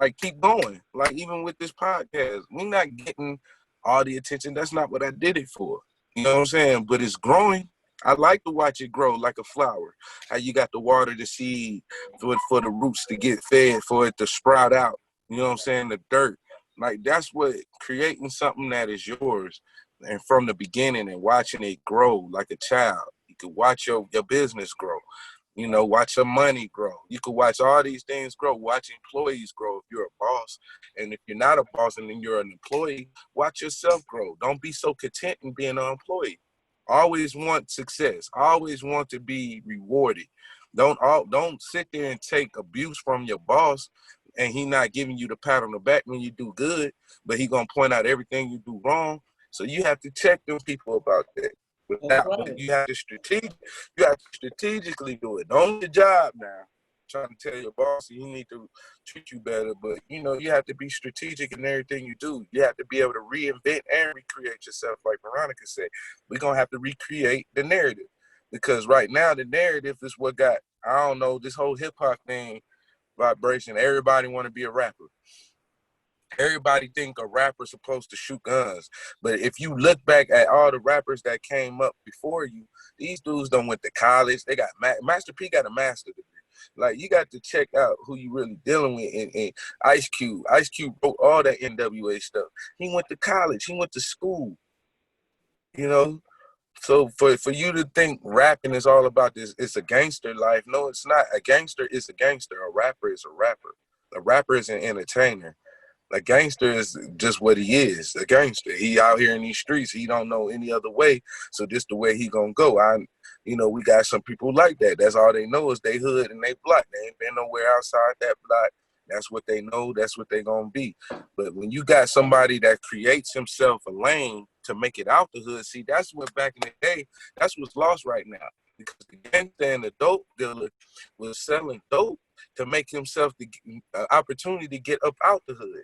like keep going, like even with this podcast, we're not getting all the attention. That's not what I did it for. You know what I'm saying? But it's growing. I like to watch it grow like a flower. How you got to water the seed for the roots to get fed, for it to sprout out. You know what I'm saying? The dirt. Like that's what creating something that is yours and from the beginning and watching it grow like a child. You can watch your business grow. You know, watch your money grow. You can watch all these things grow. Watch employees grow if you're a boss. And if you're not a boss and then you're an employee, watch yourself grow. Don't be so content in being an employee. Always want success. Always want to be rewarded. Don't sit there and take abuse from your boss and he not giving you the pat on the back when you do good, but he gonna point out everything you do wrong. So you have to check them people about that. That's But right. you have to strategically do it. Don't your job now. Trying to tell your boss he need to treat you better, but you know you have to be strategic in everything you do. You have to be able to reinvent and recreate yourself, like Veronica said. We're gonna have to recreate the narrative because right now the narrative is what got I don't know this whole hip hop thing vibration. Everybody want to be a rapper. Everybody think a rapper's supposed to shoot guns, but if you look back at all the rappers that came up before you, these dudes don't went to college. They got Master P got a master degree. Like you got to check out who you really dealing with. And Ice Cube, Ice Cube wrote all that NWA stuff. He went to college. He went to school. You know, so for you to think rapping is all about this, it's a gangster life. No, it's not. A gangster is a gangster. A rapper is a rapper. A rapper is an entertainer. A gangster is just what he is, a gangster. He out here in these streets. He don't know any other way. So this the way he gonna go. We got some people like that. That's all they know is they hood and they block. They ain't been nowhere outside that block. That's what they know. That's what they gonna be. But when you got somebody that creates himself a lane to make it out the hood, see, that's what back in the day, that's what's lost right now. Because the gangster and the dope dealer was selling dope to make himself the opportunity to get up out the hood,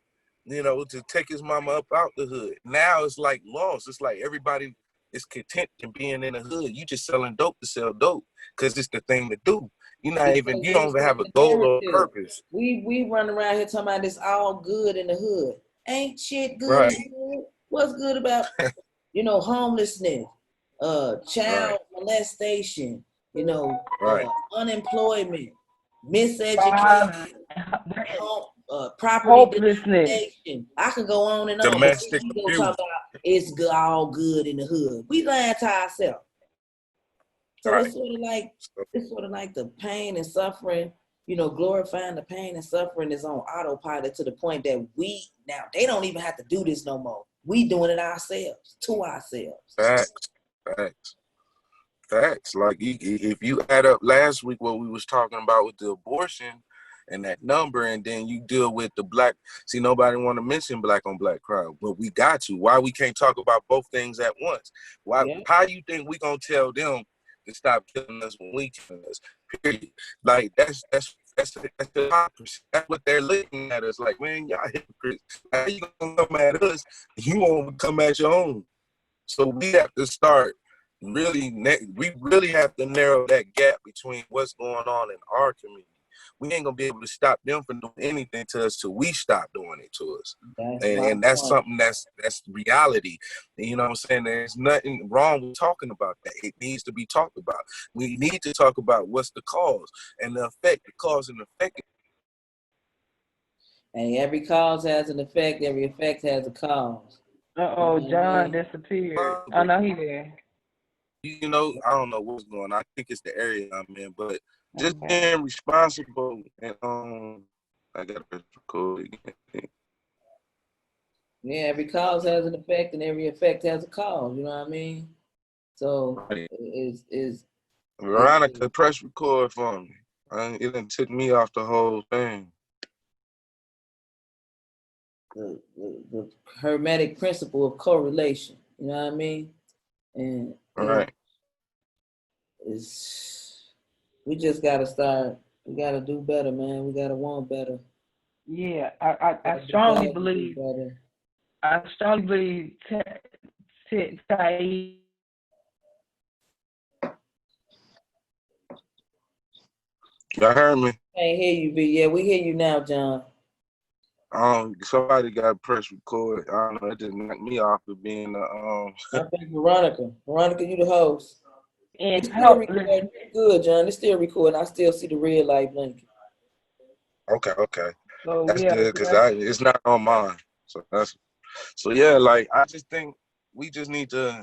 to take his mama up out the hood. Now it's like lost. It's like everybody is content in being in the hood. You just selling dope to sell dope because it's the thing to do. Because You don't it's even have a the goal or a narrative. purpose. We run around here talking about it's all good in the hood. Ain't shit good in Right, the hood. What's good about homelessness, right, child molestation, right. unemployment, miseducation, Violence, property hopelessness. devastation. I can go on and on, but Domestic we go talk abuse. about it's good, all good in the hood. We lying to ourselves. So Right. it's sort of like the pain and suffering, glorifying the pain and suffering is on autopilot to the point that they don't even have to do this no more. We doing it ourselves, to ourselves. Facts. Facts. Facts. Like if you add up last week what we was talking about with the abortion and that number, and then you deal with the black. See, nobody want to mention black on black crime, but we got to. Why we can't talk about both things at once? Why? Yeah. How you think we gonna tell them to stop killing us when we killing us? Period. Like that's hypocrisy. That's what they're looking at us like. Man, y'all hypocrites. How you gonna come at us? You won't come at your own. So we have to start we really have to narrow that gap between what's going on in our community. We ain't gonna be able to stop them from doing anything to us till we stop doing it to us. That's And, my and that's point. something that's reality. And you know what I'm saying? There's nothing wrong with talking about that. It needs to be talked about. We need to talk about what's the cause and the effect, the cause and effect. And every cause has an effect, every effect has a cause. Uh-oh, John disappeared. Oh, no, he there. I don't know what's going on. I think it's the area I'm in, but just Okay. being responsible and I got to record again. Yeah, every cause has an effect, and every effect has a cause. You know what I mean? So Right. is Veronica press record for me. It done took me off the whole thing. the hermetic principle of correlation. You know what I mean? And Right. it's we just gotta start. We gotta do better, man. We gotta want better. Yeah, I strongly believe. Better. I strongly believe Tai. Y'all heard me? Can't hear you, but yeah, we hear you now, John. Somebody got to press record. I don't know. It just knocked me off of being I think Veronica. Veronica, you the host. And It's still help. recording. Good, John. It's still recording. I still see the red light blinking. Okay. So That's yeah, good because it's not on mine. So yeah. Like I just think we just need to.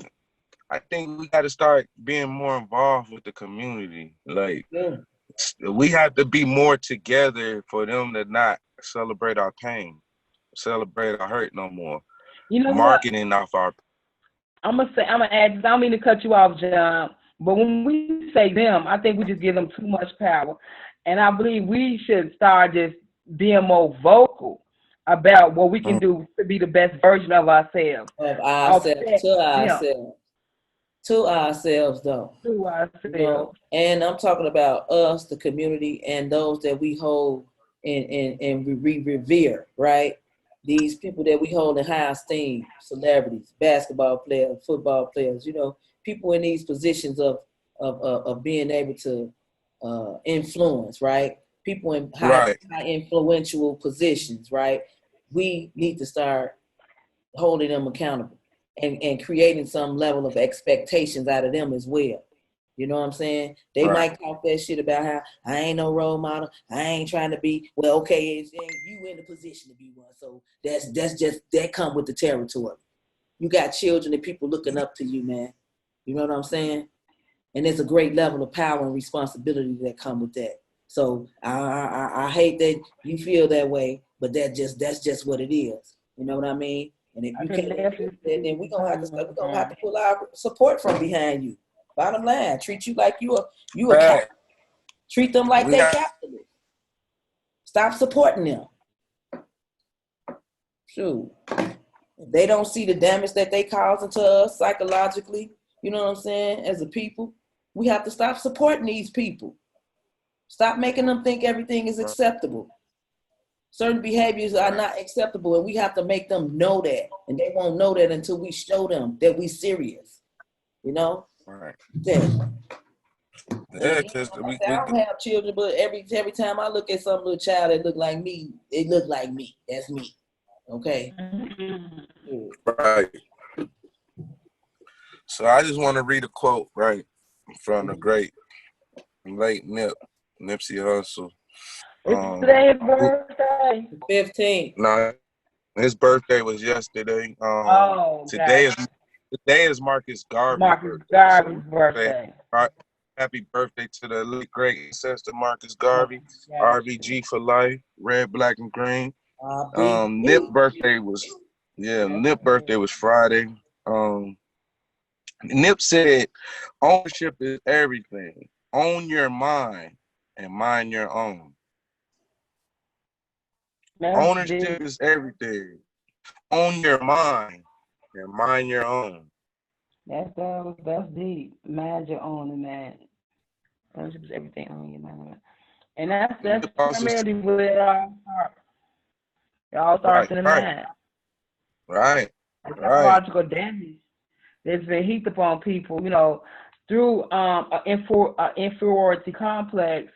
I think we got to start being more involved with the community. Like Yeah. we have to be more together for them to not celebrate our pain, celebrate our hurt no more. you know what? Marketing off our. I'm gonna add this. I don't mean to cut you off, John, but when we say them, I think we just give them too much power, and I believe we should start just being more vocal about what we can do to be the best version of ourselves. Of ourselves Offset to them ourselves. To ourselves, though. to You know, ourselves. and I'm talking about us, the community, and those that we hold and we revere, right? These people that we hold in high esteem, celebrities, basketball players, football players, you know, people in these positions of being able to influence, right? People in high influential positions, right? We need to start holding them accountable and creating some level of expectations out of them as well. You know what I'm saying? They might talk that shit about how I ain't no role model. I ain't trying to be. Well, okay, you in the position to be one. So that's just that come with the territory. You got children and people looking up to you, man. You know what I'm saying? And there's a great level of power and responsibility that come with that. So I hate that you feel that way, but that's just what it is. You know what I mean? And if you can't accept that, then we're gonna have to pull our support from behind you. Bottom line, treat you like you a captain. Treat them like they capitalists. Stop supporting them. Shoot. If they don't see the damage that they causing to us psychologically, you know what I'm saying, as a people, we have to stop supporting these people. Stop making them think everything is acceptable. Certain behaviors are not acceptable, and we have to make them know that. And they won't know that until we show them that we serious. You know? Right. Yeah, Because I don't have children, but every time I look at some little child that look like me, it look like me. That's me. Okay. Right. So I just want to read a quote, right, from the great late Nipsey Hussle. It's today's birthday. 15th. No, his birthday was yesterday. Today is Marcus Garvey's birthday. Happy birthday to the late great ancestor Marcus Garvey. RBG for life, red, black, and green. Nip birthday was Friday. Nip said, ownership is everything. Own your mind and mind your own. Ownership is everything. Own your mind and mind your own. That's deep. Mind your own, man. Ownership is everything. Own your mind. And that's primarily where it all starts. It all starts in the mind. Right. The psychological damage that's been heaped upon people, you know, through an inferiority complex.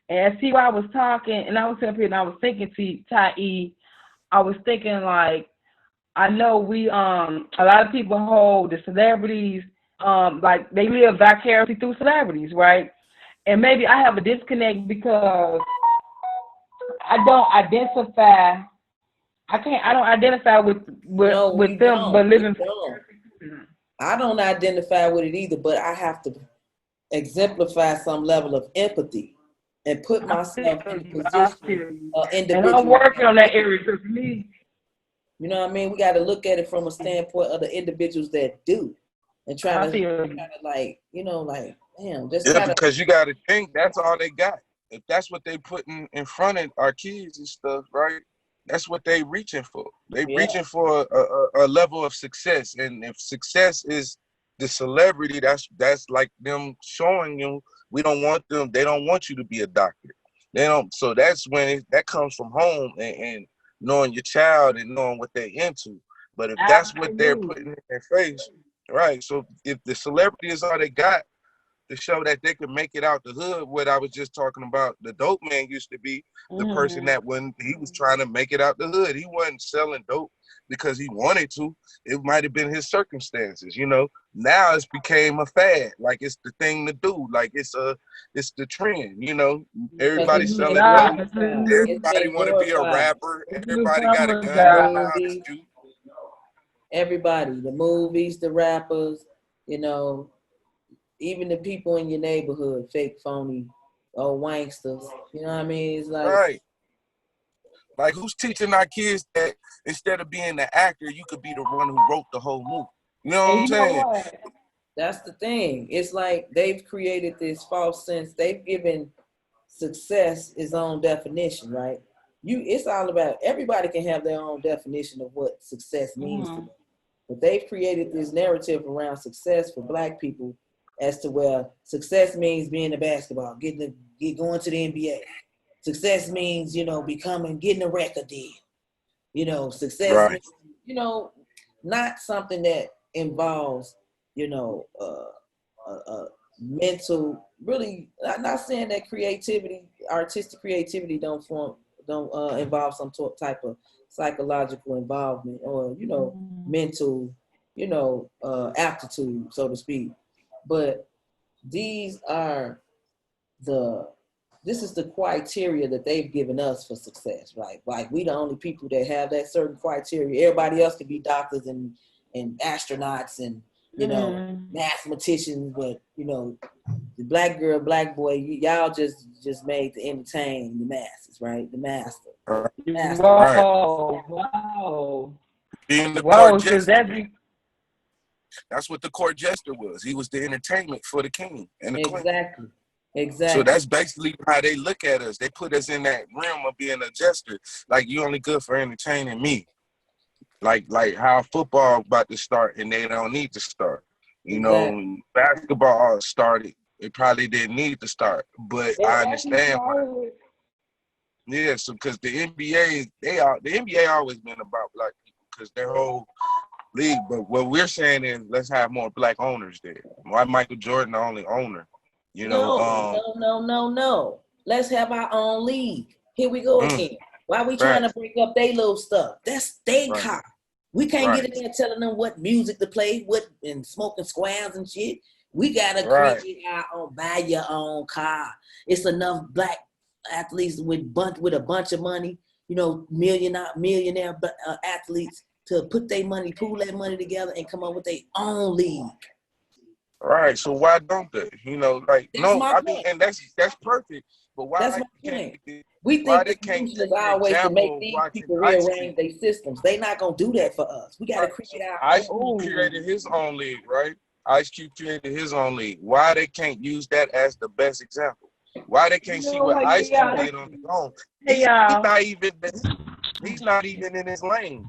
And see, while I was talking, and I was up here, and I was thinking to Tai, I was thinking like, I know we a lot of people hold the celebrities like they live vicariously through celebrities, right? And maybe I have a disconnect because I don't identify with them, but living. I don't identify with it either, but I have to exemplify some level of empathy and put myself in a position of individual. And I'm working on that area. So for me, You know what I mean? We got to look at it from a standpoint of the individuals that do, and try to like, you know, like, damn, just Yeah, kind of. because you got to think that's all they got. If that's what they putting in front of our kids and stuff, right? That's what they reaching for. They reaching for a level of success, and if success is the celebrity, that's like them showing you we don't want them. They don't want you to be a doctor. They don't. So that's when that comes from home and knowing your child and knowing what they're into. But if that's what they're putting in their face, right? So if the celebrity is all they got to show that they can make it out the hood, what I was just talking about, the dope man used to be the person that when he was trying to make it out the hood, he wasn't selling dope because he wanted to. It might have been his circumstances, you know. Now it's became a fad, like it's the thing to do, like it's the trend, you know. Everybody selling dope. Everybody want to be a rapper. Everybody got a gun to know how to shoot. Everybody, the movies, the rappers, you know, even the people in your neighborhood, fake, phony, old wanksters. You know what I mean? It's like, right. Like, who's teaching our kids that instead of being the actor, you could be the one who wrote the whole movie? You know what I'm saying? That's the thing. It's like they've created this false sense. They've given success its own definition, right? It's all about, everybody can have their own definition of what success means to them. But they've created this narrative around success for Black people as to where success means being a basketball, going to the NBA. Success means, you know, getting a record deal. You know, success means, you know, not something that involves, you know, mental, really, I'm not saying that creativity, artistic creativity don't involve some type of psychological involvement or, you know, mental, you know, aptitude, so to speak. But this is the criteria that they've given us for success, right? Like, we the only people that have that certain criteria. Everybody else could be doctors and astronauts and, you know, mathematicians, but, you know, the Black girl, Black boy, y'all just made to entertain the masses, right? The master. Wow. Being the court jester. That's what the court jester was. He was the entertainment for the king and the queen. Exactly. So that's basically how they look at us. They put us in that realm of being a jester. Like, you only good for entertaining me. Like how football about to start and they don't need to start. You know, basketball started. It probably didn't need to start, but I understand why. Yeah, so because the NBA always been about Black people because their whole league. But what we're saying is, let's have more Black owners there. Why Michael Jordan the only owner? You know, no. Let's have our own league. Here we go again. Why we trying to break up their little stuff? That's their car. We can't get in there telling them what music to play, and smoking squares and shit. We gotta create our own, buy your own car. It's enough Black athletes with a bunch of money, you know, millionaire athletes to put their money, pool that money together and come up with their own league. Right. So why don't they? You know, like, and that's perfect. But why can't we think the solution is always to make these people rearrange their systems. They're not gonna do that for us. We gotta create our Ice Cube created his own league, right? Ice Cube created his own league. Why they can't use that as the best example? Why they can't see what Ice Cube did on his own? He's not even in his lane.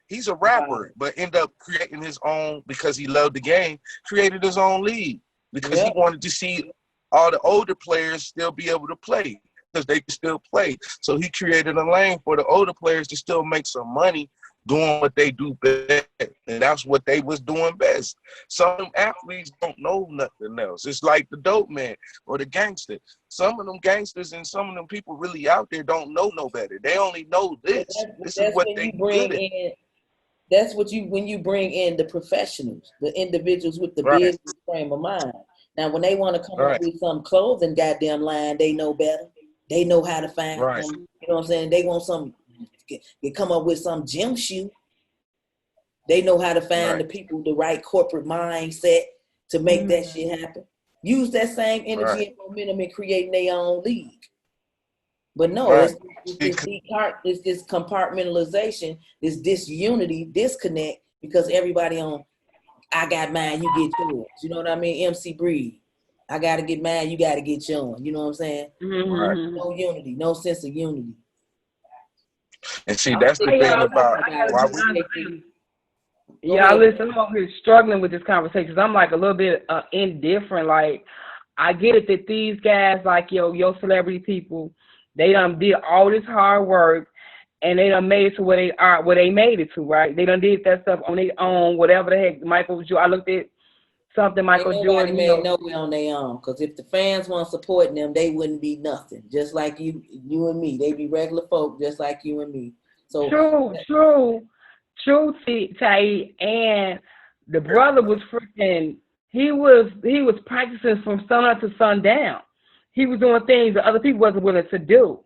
He's a rapper, but ended up creating his own because he loved the game, created his own league because he wanted to see all the older players still be able to play because they can still play. So he created a lane for the older players to still make some money doing what they do best. And that's what they was doing best. Some athletes don't know nothing else. It's like the dope man or the gangster. Some of them gangsters and some of them people really out there don't know no better. They only know this. This is what they good at. That's when you bring in the professionals, the individuals with the business frame of mind. Now, when they want to come up with some clothing goddamn line, they know better. They know how to find some, you know what I'm saying? They want they come up with some gym shoe. They know how to find the people, the right corporate mindset to make that shit happen. Use that same energy and momentum in creating their own league. But no, Right. it's this compartmentalization, this disunity, disconnect, because everybody on, I got mine, you get yours. You know what I mean? MC Breed. I got to get mine, you got to get yours. You know what I'm saying? Right. No unity, no sense of unity. And see, I'm that's the sick thing of about talking about why we. it. Go Yeah, ahead. listen, I'm over here struggling with this conversation 'cause I'm like a little bit indifferent. Like, I get it that these guys, like your celebrity people, they done did all this hard work and they done made it to where they are, where they made it to, right? They done did that stuff on their own, whatever the heck. I looked at something Ain't Michael nobody Jordan, made no way on their own. Because if the fans weren't supporting them, they wouldn't be nothing. Just like you and me. They be regular folk just like you and me. So true, Tay, and the brother was freaking. He was practicing from sun up to sundown. He was doing things that other people wasn't willing to do.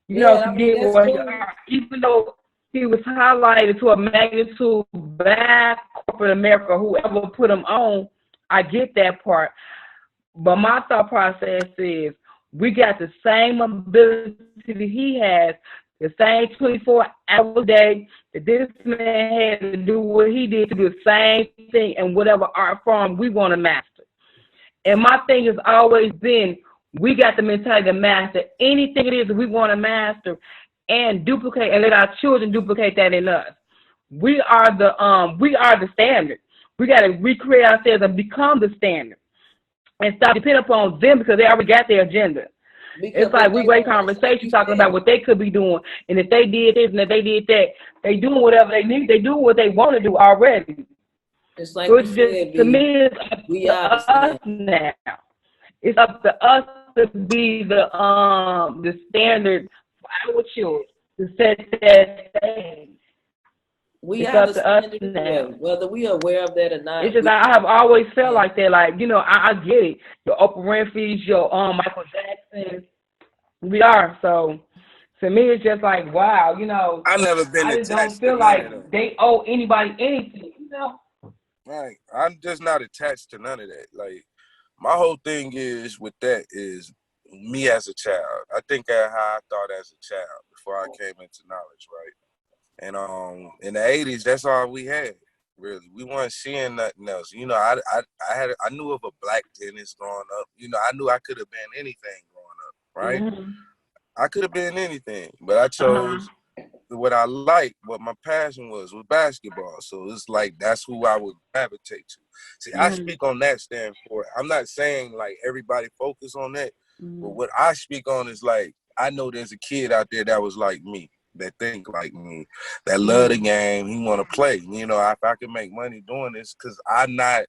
You know, yeah, to I mean get that's where he cool. are, even though he was highlighted to a magnitude by corporate America, whoever put him on. I get that part, but my thought process is we got the same ability that he has, the same 24-hour day that this man had to do what he did to do the same thing in whatever art form we want to master. And my thing has always been, we got the mentality to master anything it is that we want to master and duplicate and let our children duplicate that in us. We are the standard. We got to recreate ourselves and become the standard and stop depending upon them because they already got their agenda. Because It's like we wait just like conversation you talking said, about what they could be doing, and if they did this and if they did that, they doing whatever they need. They doing what they want to do already. just like So you it's said, just, to B, me, it's up we to are the us standard. now. It's up to us to be the standard for our children to set that stage. We It's are the up to us standard now. anyway, whether we are aware of that or It's not. just We I have always felt yeah. like that. Like, I get it. Your Oprah Winfrey's, your Michael Jackson. We are. So to me, it's just like, wow. I never been I just don't attached to feel none of like that. they owe anybody anything. Right. I'm just not attached to none of that. Like my whole thing is with that is me as a child. I think at how I thought as a child before I came into knowledge, right? And in the '80s, that's all we had. Really, we weren't seeing nothing else. I knew of a black dentist growing up. I knew I could have been anything growing up, right? Mm-hmm. I could have been anything, but I Uh-huh. chose what I liked, what my passion was basketball. So it's like that's who I would gravitate to. See, I Mm-hmm. speak on that standpoint. I'm not saying like everybody focus on that, but Mm-hmm. what I speak on is like I know there's a kid out there that was like me, that think like me, that love the Mm-hmm. game. He want to play. If I can make money doing this, because I'm not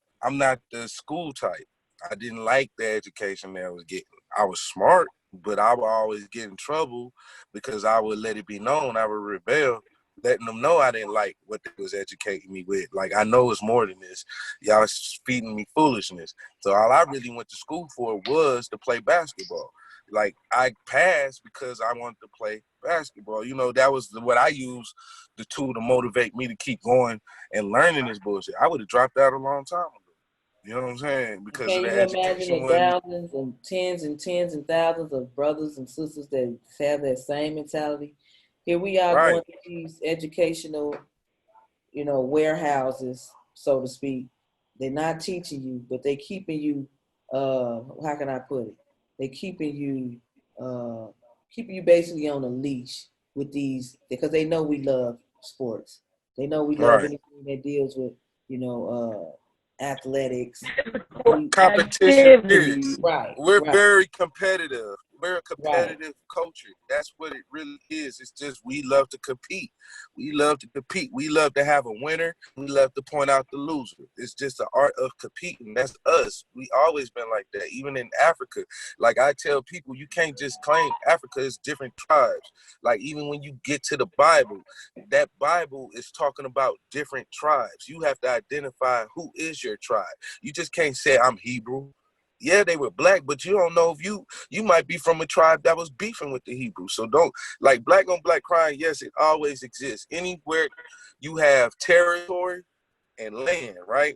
the school type. I didn't like the education that I was getting. I was smart, but I would always get in trouble because I would let it be known. I would rebel, letting them know I didn't like what they was educating me with. Like, I know it's more than this. Y'all feeding me foolishness. So all I really went to school for was to play basketball. Like, I passed because I wanted to play basketball. That was what I used the tool to motivate me to keep going and learning this bullshit. I would have dropped out a long time ago. You know what I'm saying? Because Can of the you imagine education the wasn't thousands and tens and thousands of brothers and sisters that have that same mentality? Here we are going right. to these educational, warehouses, so to speak. They're not teaching you, but they keeping you. How can I put it? They keeping you basically on a leash with these because they know we love sports. They know we love Right. anything that deals with, you know, athletics. Physical Competition activity. is. Right, We're right, very competitive. We're a right. competitive culture. That's what it really is. It's just we love to compete. We love to compete. We love to have a winner. We love to point out the loser. It's just the art of competing. That's us. We always been like that. Even in Africa, like I tell people, you can't just claim Africa is different tribes. Like even when you get to the Bible, that Bible is talking about different tribes. You have to identify who is your tribe. You just can't say I'm Hebrew. Yeah, they were black, but you don't know if you might be from a tribe that was beefing with the Hebrews. So don't like black on black crime. Yes, it always exists. Anywhere you have territory and land, right?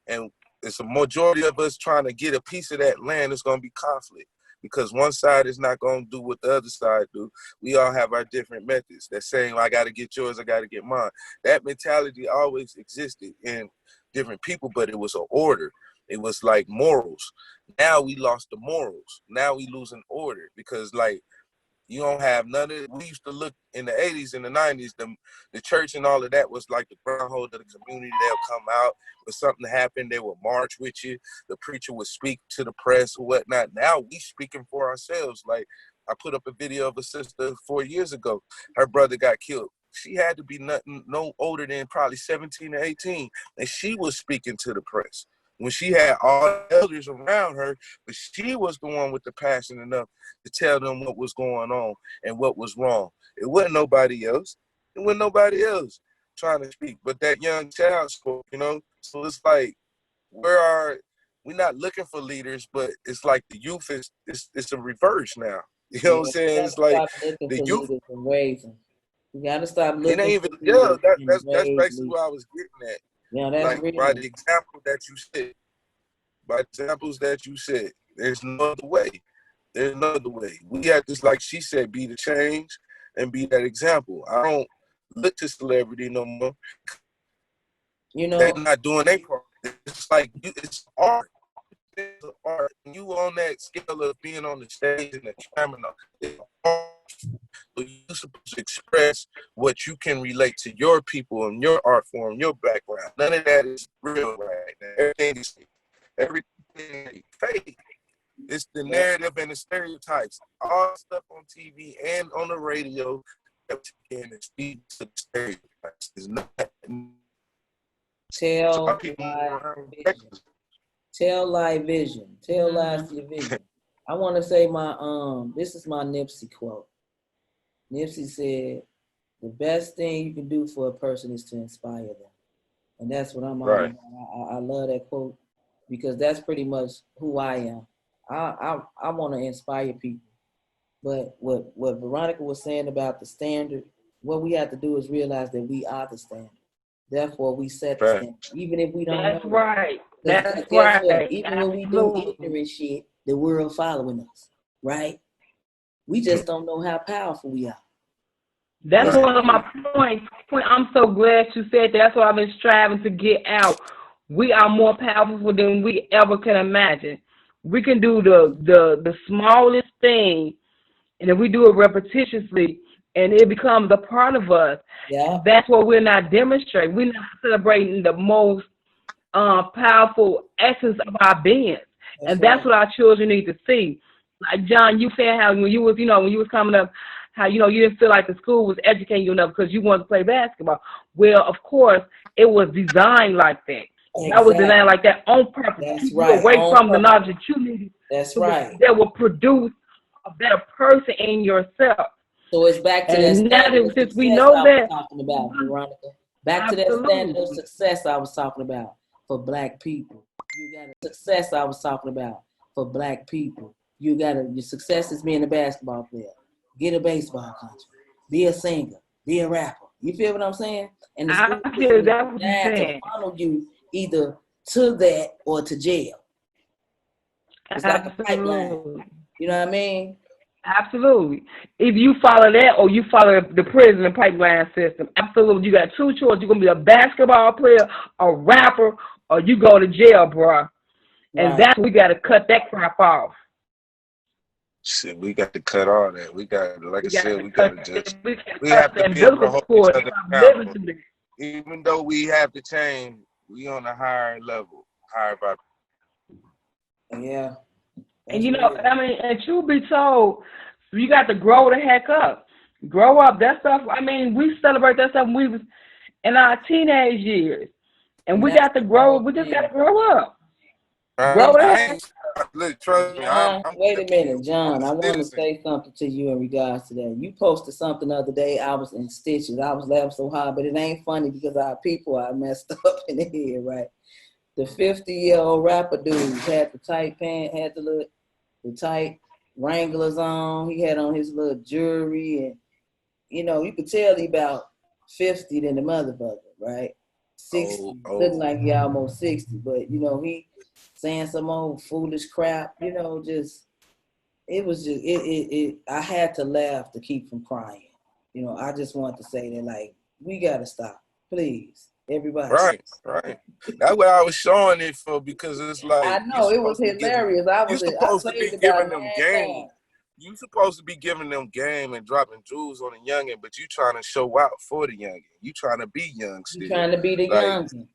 And it's a majority of us trying to get a piece of that land. It's gonna be conflict. because one side is not going to do what the other side do. We all have our different methods. That saying, I got to get yours, I got to get mine. That mentality always existed in different people, but it was an order. It was like morals. Now we lost the morals. Now we losing order because like you don't have none of it. We used to look in the 80s and the 90s, the church and all of that was like the groundhold of the community. They'll come out when something happened, they would march with you. The preacher would speak to the press or whatnot. Now we speaking for ourselves. Like I put up a video of a sister 4 years ago. Her brother got killed. She had to be no older than probably 17 or 18. And she was speaking to the press when she had all the elders around her, but she was the one with the passion enough to tell them what was going on and what was wrong. It wasn't nobody else. It wasn't nobody else trying to speak, but that young child spoke, you know? So it's like, we're not looking for leaders, but it's like the youth it's a reverse now. You know what I'm saying? It's like the youth. And raise them. You gotta stop It looking ain't for even, leaders and that's raise basically leaders. what I was getting at. Yeah, that's Like real. by the example that you said, by examples that you said, there's no other way. There's no other way. We have to, like she said, be the change and be that example. I don't look to celebrity no more. You know, They're not doing their part. It's like it's art. It's art. You on that scale of being on the stage and the camera, it's art. So you're supposed to express what you can relate to your people and your art form, your background. None of that is real right now. Everything is fake. It's the narrative and the stereotypes. All stuff on TV and on the radio and speaks to the stereotypes. It's not. tell live vision. Tell lies to your vision. I want to say this is my Nipsey quote. Nipsey said, the best thing you can do for a person is to inspire them. And that's what I'm on. Right. I love that quote because that's pretty much who I am. I want to inspire people. But what Veronica was saying about the standard, what we have to do is realize that we are the standard. Therefore, we set the standard. Even if we don't know. That's right. That's right. Even when we do ignorant shit, the world following us, right? We just don't know how powerful we are. That's one of my points. I'm so glad you said that. That's what I've been striving to get out. We are more powerful than we ever can imagine. We can do the smallest thing, and if we do it repetitiously, and it becomes a part of us, that's what we're not demonstrating. We're not celebrating the most powerful essence of our beings. That's what our children need to see. Like John, you said how when you was coming up, how you didn't feel like the school was educating you enough because you wanted to play basketball. Well, of course, it was designed like that. Exactly. That was designed like that on purpose. That's keep right. You away from the knowledge that you needed. That's right. That will produce a better person in yourself. So it's back to that standard of success I was talking about, Veronica. Back to that standard of success I was talking about for Black people. You got a success I was talking about for Black people. Your success is being a basketball player. Get a baseball contract. Be a singer. Be a rapper. You feel what I'm saying? And the school is to funnel you either to that or to jail. It's like a pipeline. You know what I mean? Absolutely. If you follow that or you follow the prison and pipeline system, absolutely. You got two choices. You're going to be a basketball player, a rapper, or you go to jail, bro. And that's we got to cut that crap off. Shit, we got to cut all that. We got, like I said, we got to just, we have to be able to hold each other accountable. Even though we have to change, we on a higher level, higher vibration. Yeah. And and truth be told, you got to grow the heck up. Grow up. That stuff, we celebrate that stuff when we was in our teenage years. And we got to grow, we just got to grow up. Grow the heck up. Look, trust me. Wait a minute, John. I want to say something to you in regards to that. You posted something the other day. I was in stitches. I was laughing so hard, but it ain't funny because our people are messed up in the head, right? The 50-year-old rapper dude had the tight pants, had the tight Wranglers on. He had on his little jewelry, and you could tell he about 50 than the motherfucker, right? 60, looking like he almost 60, but he saying some old foolish crap, it it was just it. I had to laugh to keep from crying. You know, I just want to say that, like, we gotta stop, please, everybody. Right. That's what I was showing it for, because it's I like know it was hilarious. I supposed to played be it giving about them 9 game. times. You supposed to be giving them game and dropping jewels on the youngin, but you trying to show out for the youngin. You trying to be young You still. trying to be the Like, young.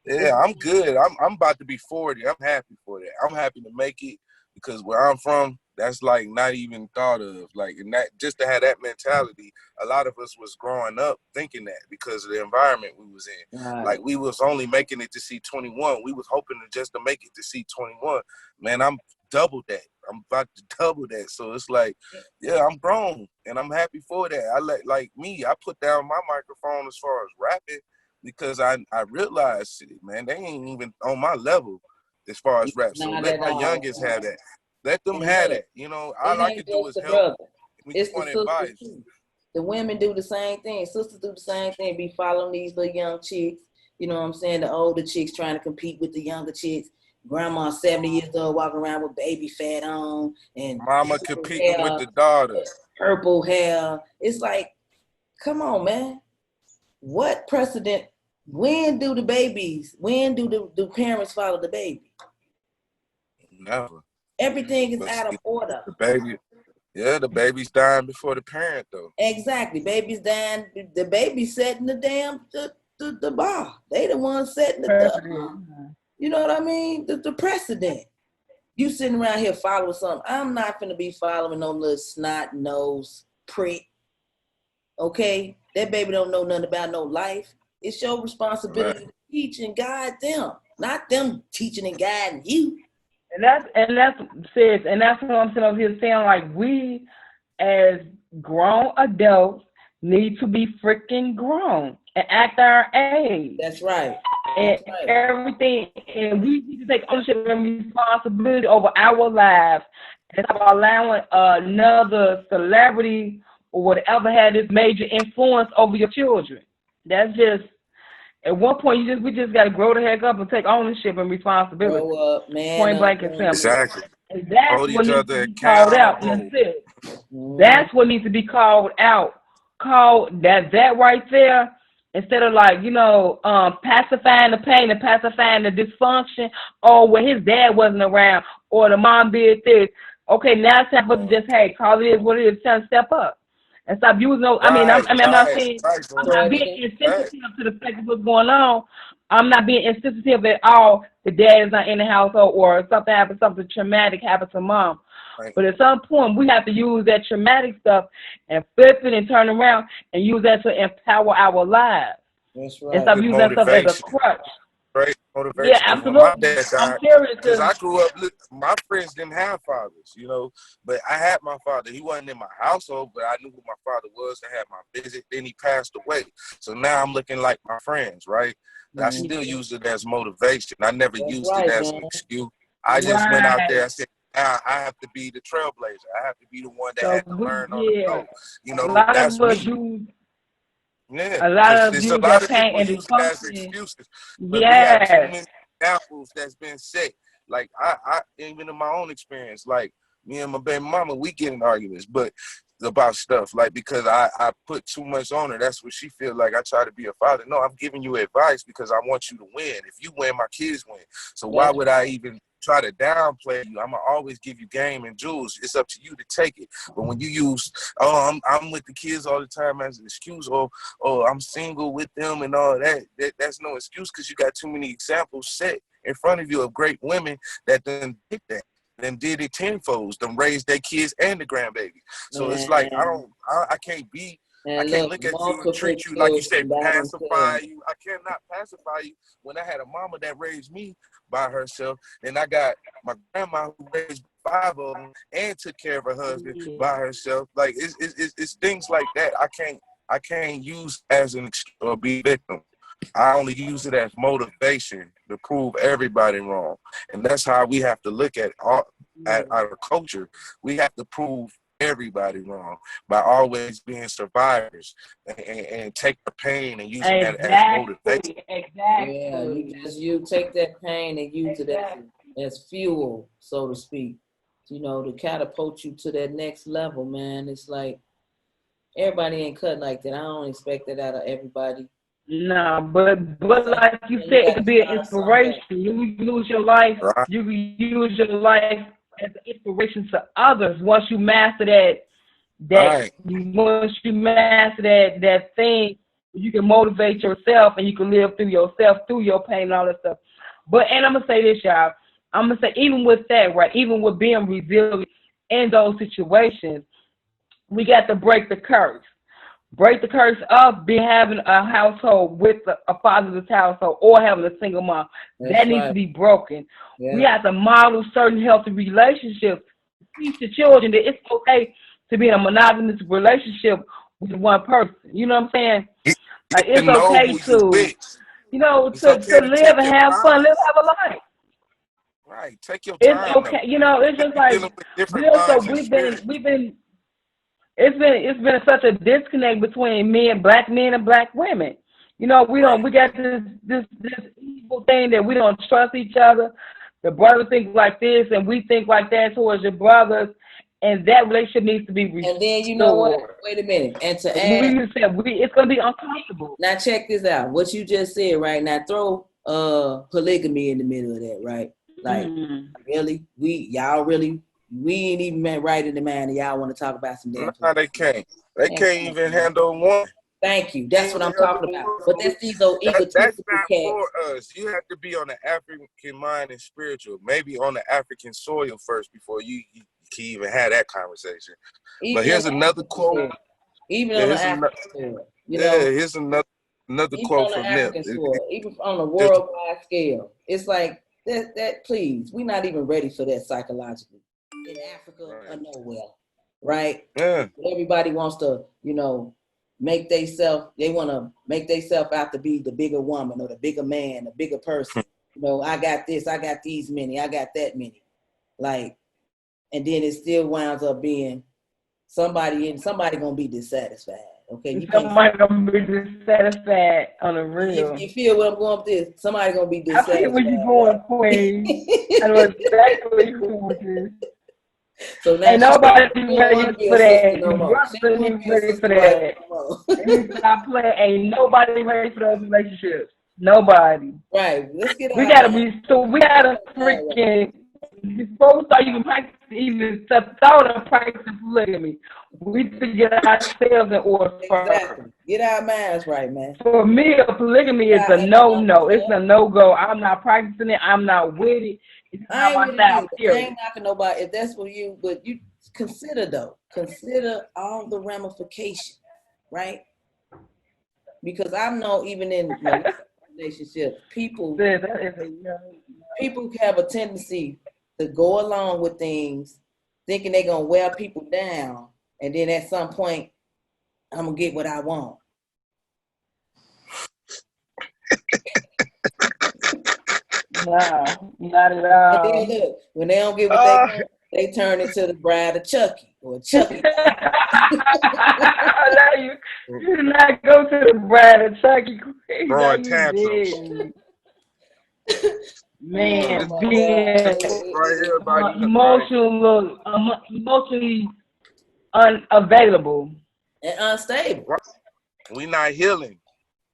yeah, I'm good. I'm about to be 40. I'm happy for that. I'm happy to make it, because where I'm from, that's like not even thought of. Like, and that, just to have that mentality, a lot of us was growing up thinking that because of the environment we was in. Right. Like, we was only making it to see 21. We was hoping to just to make it to see 21. Man, I'm double that. I'm about to double that. So it's like, yeah, I'm grown and I'm happy for that. I put down my microphone as far as rapping, because I realized, man, they ain't even on my level as far as rap. So Not let at my all. youngest have that. Let them And have look, that. You know, all it I ain't can do just is the help. brother. We It's just the want sisters advice. too. The women do the same thing. Sisters do the same thing. Be following these little young chicks. You know what I'm saying? The older chicks trying to compete with the younger chicks. Grandma 70 years old walking around with baby fat on and Mama competing with the daughter. purple hair. It's like, come on, man. What precedent? When do the parents follow the baby? Never. Everything is But out of see, order. the baby's dying before the parent though. Exactly. Baby's dying. The baby setting the damn the bar. They the ones setting the you know what I mean? The precedent. You sitting around here following something. I'm not finna be following no little snot nose prick. Okay? That baby don't know nothing about no life. It's your responsibility to teach and guide them, not them teaching and guiding you. And that's sis, and that's what I'm sitting over here saying. Like, we as grown adults need to be freaking grown and act our age. That's right. And everything, and we need to take ownership and responsibility over our lives and stop allowing another celebrity or whatever had this major influence over your children. That's just, at one point we just got to grow the heck up and take ownership and responsibility. Grow up, man. Point blank and simple. Exactly. And that's Hold what each needs other to be called out. accountable. That's it. That's what needs to be called out. Called that right there. Instead of, like, pacifying the pain and pacifying the dysfunction, or when his dad wasn't around, or the mom did this. Okay, now it's time for just, hey, call it is what it is. Time to step up and stop using those. I'm not saying I'm not being insensitive to the fact of what's going on. I'm not being insensitive at all. The dad is not in the household, or something traumatic happened to mom. Right. But at some point, we have to use that traumatic stuff and flip it and turn around and use that to empower our lives. That's right. And stop using that stuff as a crutch. Great motivation. Yeah, absolutely. I'm serious. Because I grew up, my friends didn't have fathers, but I had my father. He wasn't in my household, but I knew who my father was. I had my visit. Then he passed away. So now I'm looking like my friends, right? But I still used it as motivation. I never used it as an excuse. I just went out there. I said, I have to be the trailblazer. I have to be the one that had to learn on the go. That's me. A lot of it's use a lot that of pain people and use it as dysfunction. excuses, but we have too many examples that's been set. Like I even in my own experience, like me and my baby mama, we get in arguments, but about stuff like because I put too much on her. That's what she feel like. I try to be a father. No, I'm giving you advice because I want you to win. If you win, my kids win. So why would I even try to downplay you? I'm gonna always give you game and jewels. It's up to you to take it. But when you use, I'm with the kids all the time as an excuse, or I'm single with them and all that's no excuse because you got too many examples set in front of you of great women that done did that. Then did it tenfold, them raised their kids and the grandbaby. So it's like I can't look at you and treat you like you said, pacify you. I cannot pacify you when I had a mama that raised me by herself, and I got my grandma who raised 5 of them and took care of her husband by herself. Like it's things like that. I can't use as an excuse or be victim. I only use it as motivation to prove everybody wrong. And that's how we have to look at our culture. We have to prove everybody wrong by always being survivors and take the pain and using that as motivation. Exactly. Yeah, you take that pain and use it as fuel, so to speak, you know, to catapult you to that next level, man. It's like everybody ain't cut like that. I don't expect that out of everybody. No, but like you said, it could be an inspiration. You use your life, Right. you can use your life as an inspiration to others. Once you master that once you master that thing, you can motivate yourself and you can live through yourself, through your pain and all that stuff. But and I'm gonna say this, y'all. I'm gonna say even with that, right? Even with being resilient in those situations, we got to break the curse. Break the curse of having a household with a fatherless household or having a single mom. That needs to be broken. Yeah. We have to model certain healthy relationships. Teach the children that it's okay to be in a monogamous relationship with one person. You know what I'm saying? Like it's okay to, you know, to live and have fun, have a life. Right. Take your time. It's okay. You know, it's just like it's been such a disconnect between black men and black women. You know, we got this evil thing that we don't trust each other. The brothers think like this and we think like that towards your brothers, and that relationship needs to be restored. And then you know what? Wait a minute. And to add, it's gonna be uncomfortable. Now check this out. What you just said right now, throw polygamy in the middle of that, right? Like really? We ain't even right in the man, and y'all want to talk about some damn. No, they can't. They can't even handle one. Thank you. That's what I'm talking about. But that's these old egotistical That's not cats. for us. You have to be on the African mind and spiritual. Maybe on the African soil first before you can even have that conversation. But here's another quote. Even on the African soil. Here's another quote from them. Even on a worldwide scale. It's like that please, we're not even ready for that psychologically. In Africa or nowhere, right? Yeah. Everybody wants to, you know, they want to make themselves out to be the bigger woman or the bigger man, the bigger person. You know, I got this, I got these many, I got that many. Like, and then it still winds up being somebody gonna be dissatisfied. Okay, somebody gonna be dissatisfied on the real. You feel what I'm going with this? Somebody gonna be dissatisfied. I see where you going, Queen. I know exactly where you going with this. So now ain't nobody ready for that. Ready for that. Stop playing. Ain't nobody ready for those relationships. Nobody. Right. Let's get. We gotta freaking before we start even practicing, thought of practicing polygamy. We need to get ourselves in order first. Exactly. Get our minds right, man. For me, polygamy is a no. It's a no-go. I'm not practicing it. I'm not with it. I ain't knocking nobody if that's what you, but you consider all the ramifications, right? Because I know even in relationships, people have a tendency to go along with things thinking they're gonna wear people down, and then at some point, I'm gonna get what I want. No, not at all. And then look, when they don't get what they want, they turn into the bride of Chucky or Chucky. You did not go to the bride of Chucky. Throwing tantrums. Man, being emotionally unavailable and unstable. We not healing.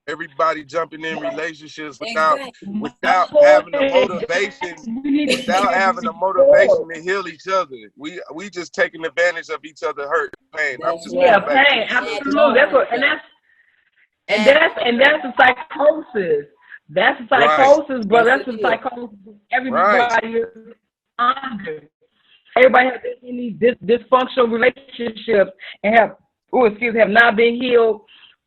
Everybody jumping in relationships without having the motivation, to heal each other. We just taking advantage of each other hurt, pain. Pain, absolutely. That's a psychosis. That's a psychosis, bro. That's a psychosis. Everybody is under. Everybody has any dysfunctional relationships and have not been healed,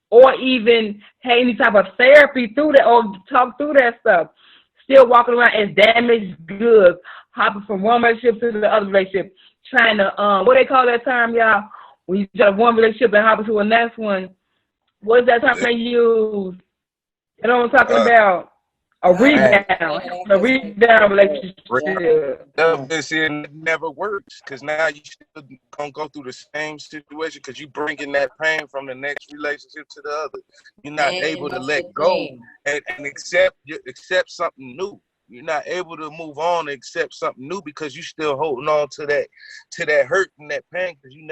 or even had any type of therapy through that, or talk through that stuff. Still walking around as damaged goods, hopping from one relationship to the other relationship, trying to what they call that term, y'all? When you have one relationship and hop into the next one, what is that term they use? You know what I'm talking about? A rebound relationship. It never works, because now you still gonna go through the same situation because you bringing that pain from the next relationship to the other. You're not able to let go and accept something new. you're not able to move on and accept something new because you still holding on to that hurt and that pain because you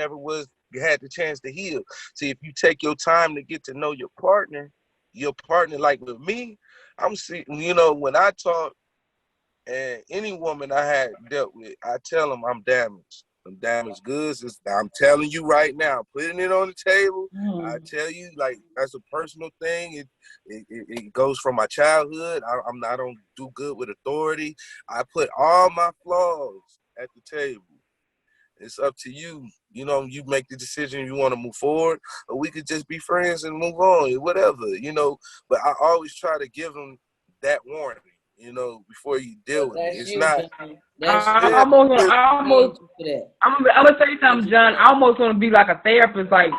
had the chance to heal. See, if you take your time to get to know your partner like with me, I'm seeing, when I talk and any woman I had dealt with, I tell them I'm damaged. I'm damaged goods. I'm telling you right now, putting it on the table. I tell you, like, that's a personal thing. It goes from my childhood. I don't do good with authority. I put all my flaws at the table. It's up to you. You make the decision you want to move forward, or we could just be friends and move on, whatever, But I always try to give them that warning, before you deal with it. It's not. I'm gonna say something, John. I almost want to be like a therapist, like,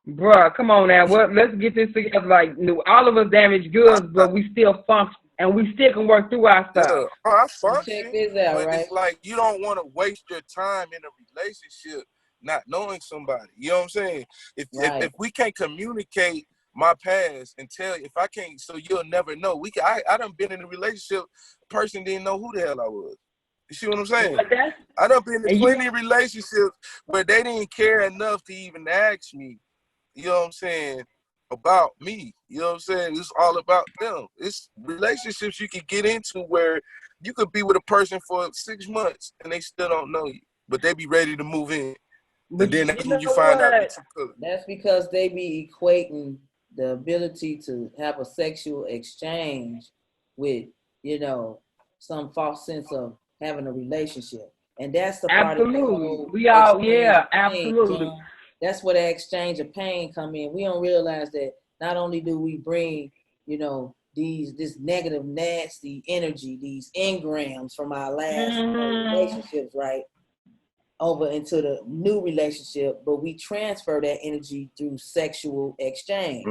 bruh, come on now. Let's get this together. Like, all of us damaged goods, but we still function. And we still can work through our stuff. Yeah, I function, check this out, but right? it's like you don't want to waste your time in a relationship not knowing somebody. You know what I'm saying? If we can't communicate my past and tell if I can't, so you'll never know. I done been in a relationship, person didn't know who the hell I was. You see what I'm saying? I done been in plenty of relationships where they didn't care enough to even ask me. You know what I'm saying? About me, you know what I'm saying? It's all about them. It's relationships you can get into where you could be with a person for 6 months and they still don't know you, but they be ready to move in. But then that's when you find out that you could. That's because they be equating the ability to have a sexual exchange with, some false sense of having a relationship. And that's the part absolutely. Absolutely. That's where the exchange of pain come in. We don't realize that not only do we bring, this negative, nasty energy, these engrams from our last relationships, right, over into the new relationship, but we transfer that energy through sexual exchange.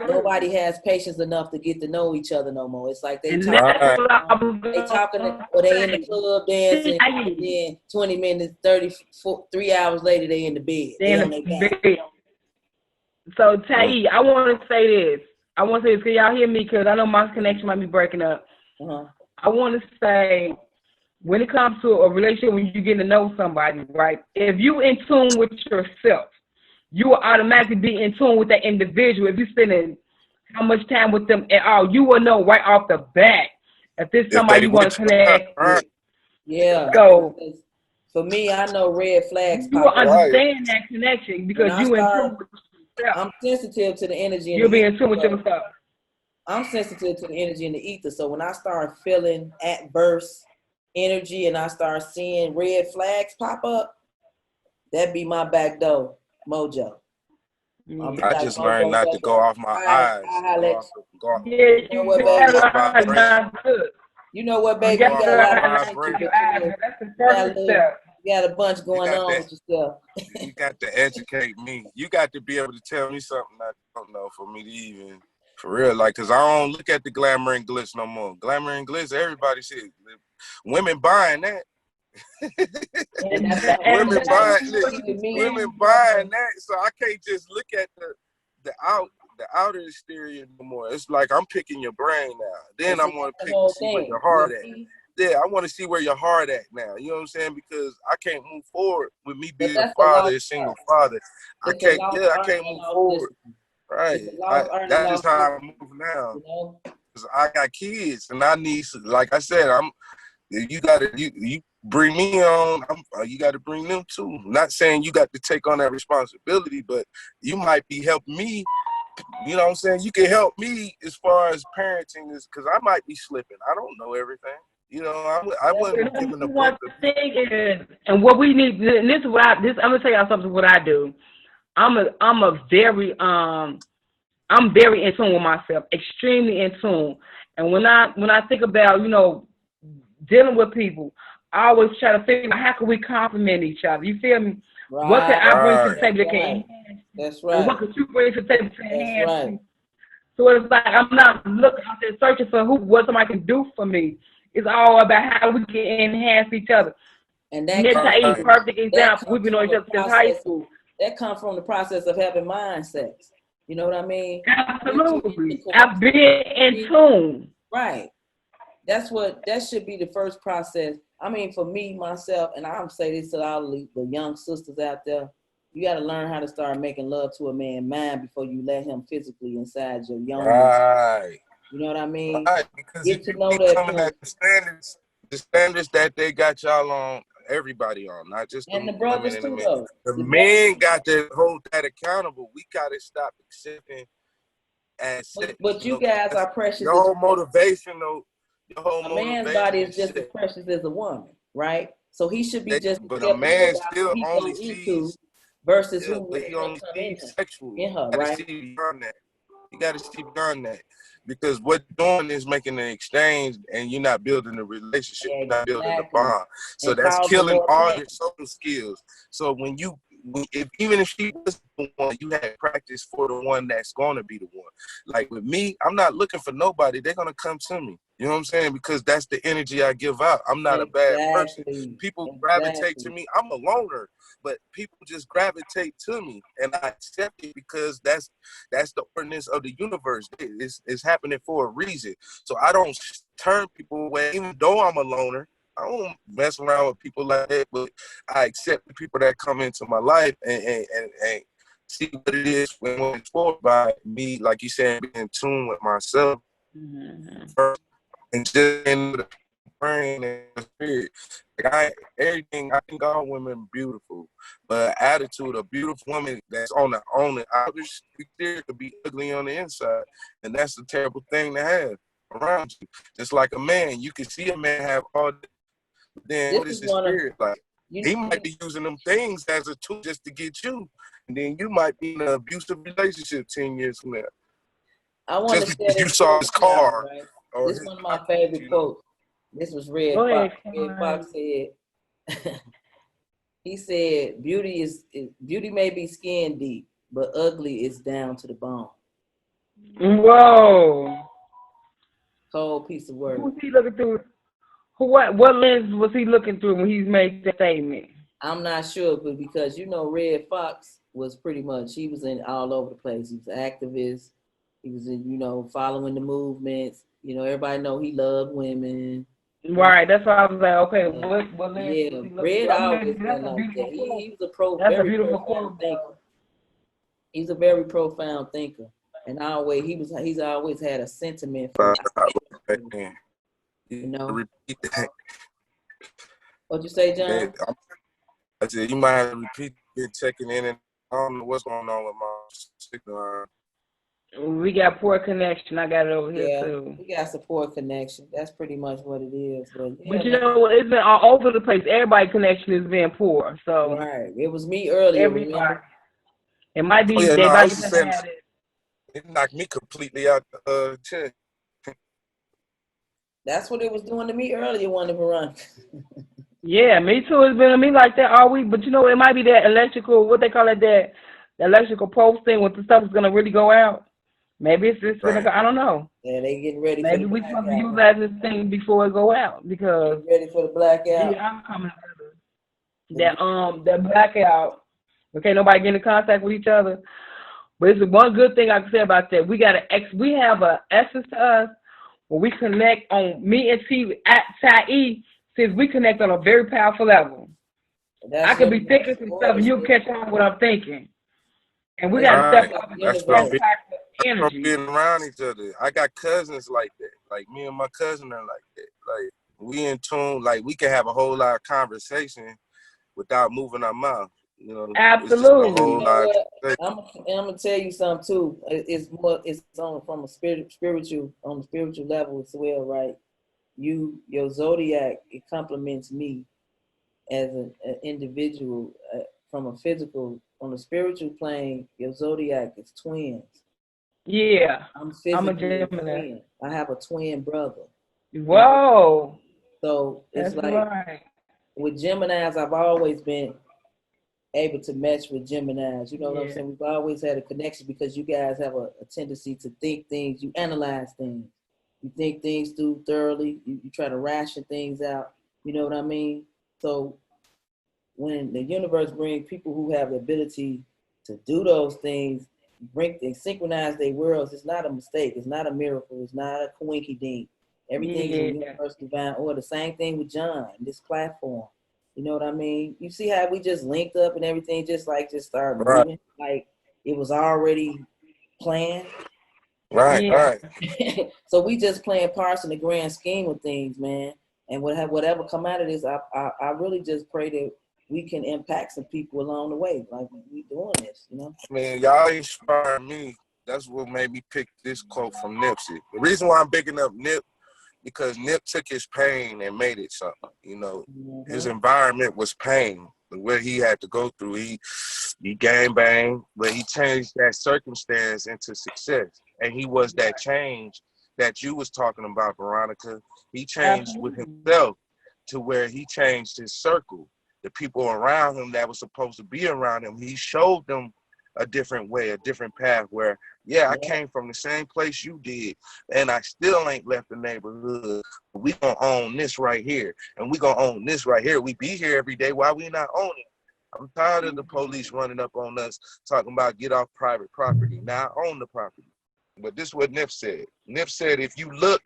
Nobody has patience enough to get to know each other no more. It's like they talking, or they in the club dancing, and then 20 minutes, 3 hours later, they in the bed. So, Tai, I want to say this. Can y'all hear me? Because I know my connection might be breaking up. I want to say, when it comes to a relationship, when you're getting to know somebody, right? If you in tune with yourself, you will automatically be in tune with that individual. If you're spending how much time with them at all, you will know right off the bat if this is somebody you want to connect with. Yeah. So for me, I know red flags. You will understand that connection because you in tune with yourself. I'm sensitive to the energy. You'll be in tune with yourself. I'm sensitive to the energy in the ether. So when I start feeling adverse energy and I start seeing red flags pop up, that'd be my back door mojo. I just learned not to go off my eyes. You know what, baby? You got a bunch going on with yourself. You got to educate me. You got to be able to tell me something I don't know for me to even, for real, like, because I don't look at the glamour and glitz no more. Glamour and glitz, everybody says. Women buying that. women buying that. So I can't just look at the outer exterior no more. It's like I'm picking your brain now. Then I want to see where your heart at. Yeah, I want to see where your heart at now. You know what I'm saying? Because I can't move forward with me being a father, a single father. I can't move forward. Right. That's just how I move now. Because I got kids and I need, like I said, you bring me on, you got to bring them too. Not saying you got to take on that responsibility, but you might be helping me. You know what I'm saying? You can help me as far as parenting is, because I might be slipping. I don't know everything. You know, I wasn't given a book. And what we need, and this is what I'm gonna tell y'all something. What I do, I'm very in tune with myself, extremely in tune. And when I think about, dealing with people, I always try to figure out how can we complement each other. You feel me? Right. What can I bring to the table that can enhance? That's right. What can you bring to the table to enhance? Right. So it's like I'm not looking out there searching for what somebody can do for me. It's all about how we can enhance each other. And that's a perfect example. We've been on each other since high school. That comes from the process of having mind sex. You know what I mean? Absolutely. I've been in tune. Right. That should be the first process. I mean, for me, myself, and I'm saying this to all the young sisters out there, you got to learn how to start making love to a man's mind before you let him physically inside your yoni. Right. You know what I mean? Right. Because if Get to you know keep that coming at person. the standards that they got y'all on, everybody on, not just And the the women brothers and the too, men. though. The The brothers men too. got to hold that accountable. We got to stop accepting as sex. But You you know, guys that's are precious your as whole motivation. Your whole a man's motivation body is is just as sex. precious as a woman, right? So he should be just as But a careful man about who still he only go into sees, versus yeah, who but he may only come sees sexual. in her, You got to right? see beyond that. You got to see beyond that. Because what you're doing is making an exchange and you're not building a relationship. You're not building a Exactly. bond. So And that's causing killing more all pain. your social skills. So even if she was the one, you had practice for the one that's going to be the one. Like with me, I'm not looking for nobody. They're going to come to me. You know what I'm saying? Because that's the energy I give out. I'm not a bad person. Exactly. People gravitate to Exactly. me. I'm a loner, but people just gravitate to me. And I accept it because that's the ordinance of the universe. It's happening for a reason. So I don't turn people away, even though I'm a loner. I don't mess around with people like that, but I accept the people that come into my life and see what it is when it's for by me, like you said, being in tune with myself first and just in the brain and the spirit. Like everything, I think all women beautiful, but attitude, a beautiful woman that's on the outer exterior could be ugly on the inside, and that's a terrible thing to have around you. Just like a man, you can see a man have all that, but then This what is is his one of spirit like? you. He might be using them things as a tool just to get you, and then you might be in an abusive relationship 10 years from now, I want to just share because you this saw quote his with y'all, car right? or This is his one of my bike, favorite you know. quotes. This was Go Red ahead. Fox. Red Fox said, he said, beauty may be skin deep, but ugly is down to the bone. Whoa. Cold piece of Who work. was he looking through? What lens was he looking through when he made that statement? I'm not sure, but because Red Fox was pretty much he was in all over the place. He was an activist. He was in following the movements. Everybody know he loved women. Right. That's why I was like, okay, Uh, what lens yeah, was he looking Red through? I always mean, been that's a like that. beautiful quote. He was a That's a very beautiful profound quote, thinker. though. He's a very profound thinker, and he's always had a sentiment for Back the then. you You know. repeat that. What you say, Yeah, John? I said you might have to repeat it, checking in, and I don't know what's going on with my signal. We got poor connection. I got it over here Yeah, too. we got support connection. That's pretty much what it is. But yeah, But you man. know, it's been all over the place. Everybody connection is being poor. So Right. It was me earlier, everybody. remember? It might Oh be yeah, they no, I might was just just saying had it. it knocked me completely out the chair. That's what it was doing to me earlier, Wonder Veronica. Yeah, me too. It's been to me like that all week. But you know, it might be that electrical, what they call it, that the electrical pulse thing when the stuff is gonna really go out. Maybe it's just gonna Right. go. I don't know. Yeah, they getting ready for the Maybe we supposed to blackout, use man. that as this thing before it go out because Getting ready for the blackout. I'm coming. That blackout. Okay, nobody get in contact with each other. But it's one good thing I can say about that. We have a essence to us where we connect on me and T at Ty, since we connect on a very powerful level. I That's could your be thinking some stuff and you'll catch on what I'm thinking. And we That's gotta Right. step up and That's get from that universe. being, type of that's from energy. being around each other. I got cousins like that. Like me and my cousin are like that. Like we in tune. Like we can have a whole lot of conversation without moving our mouth. You know, it's just a And you whole Absolutely. know lot. what? Of I'm gonna tell you something too. It's more. It's on from a spiritual on the spiritual level as well, right? Your zodiac, it complements me as an individual from a physical, on a spiritual plane. Your zodiac is twins. Yeah. I'm I'm a physically a Gemini. twin. I have a twin brother. You know, Whoa. so it's That's like right. with Geminis, I've always been able to match with Geminis. You know what I'm Yeah. saying? We've always had a connection because you guys have a tendency to think things, you analyze things, you think things through thoroughly, you try to ration things out. You know what I mean? So when the universe brings people who have the ability to do those things, bring things, synchronize their worlds, it's not a mistake, it's not a miracle, it's not a coinky dink. Everything is in Yeah. universe divine order. Same thing with John, this platform. You know what I mean? You see how we just linked up and everything just started Right, moving? Like it was already planned. right, Yeah. right. So we just playing parts in the grand scheme of things, man. And whatever come out of this, I really just pray that we can impact some people along the way. Like we doing this, you know? I mean, y'all inspire me. That's what made me pick this quote from Nipsey. The reason why I'm bigging up Nip, because Nip took his pain and made it something. You know, his Mm-hmm. environment was pain. What he had to go through, he gang banged, but he changed that circumstance into success. And he was that change that you was talking about, Veronica. He changed with Absolutely. himself to where he changed his circle. The people around him that was supposed to be around him, he showed them a different way, a different path where, yeah, I Yeah, came from the same place you did, and I still ain't left the neighborhood. We gonna own this right here, and we gonna own this right here. We be here every day. Why we not own it? I'm tired of the police running up on us talking about get off private property. Now I own the property. But this is what Nip said. Nip said if you look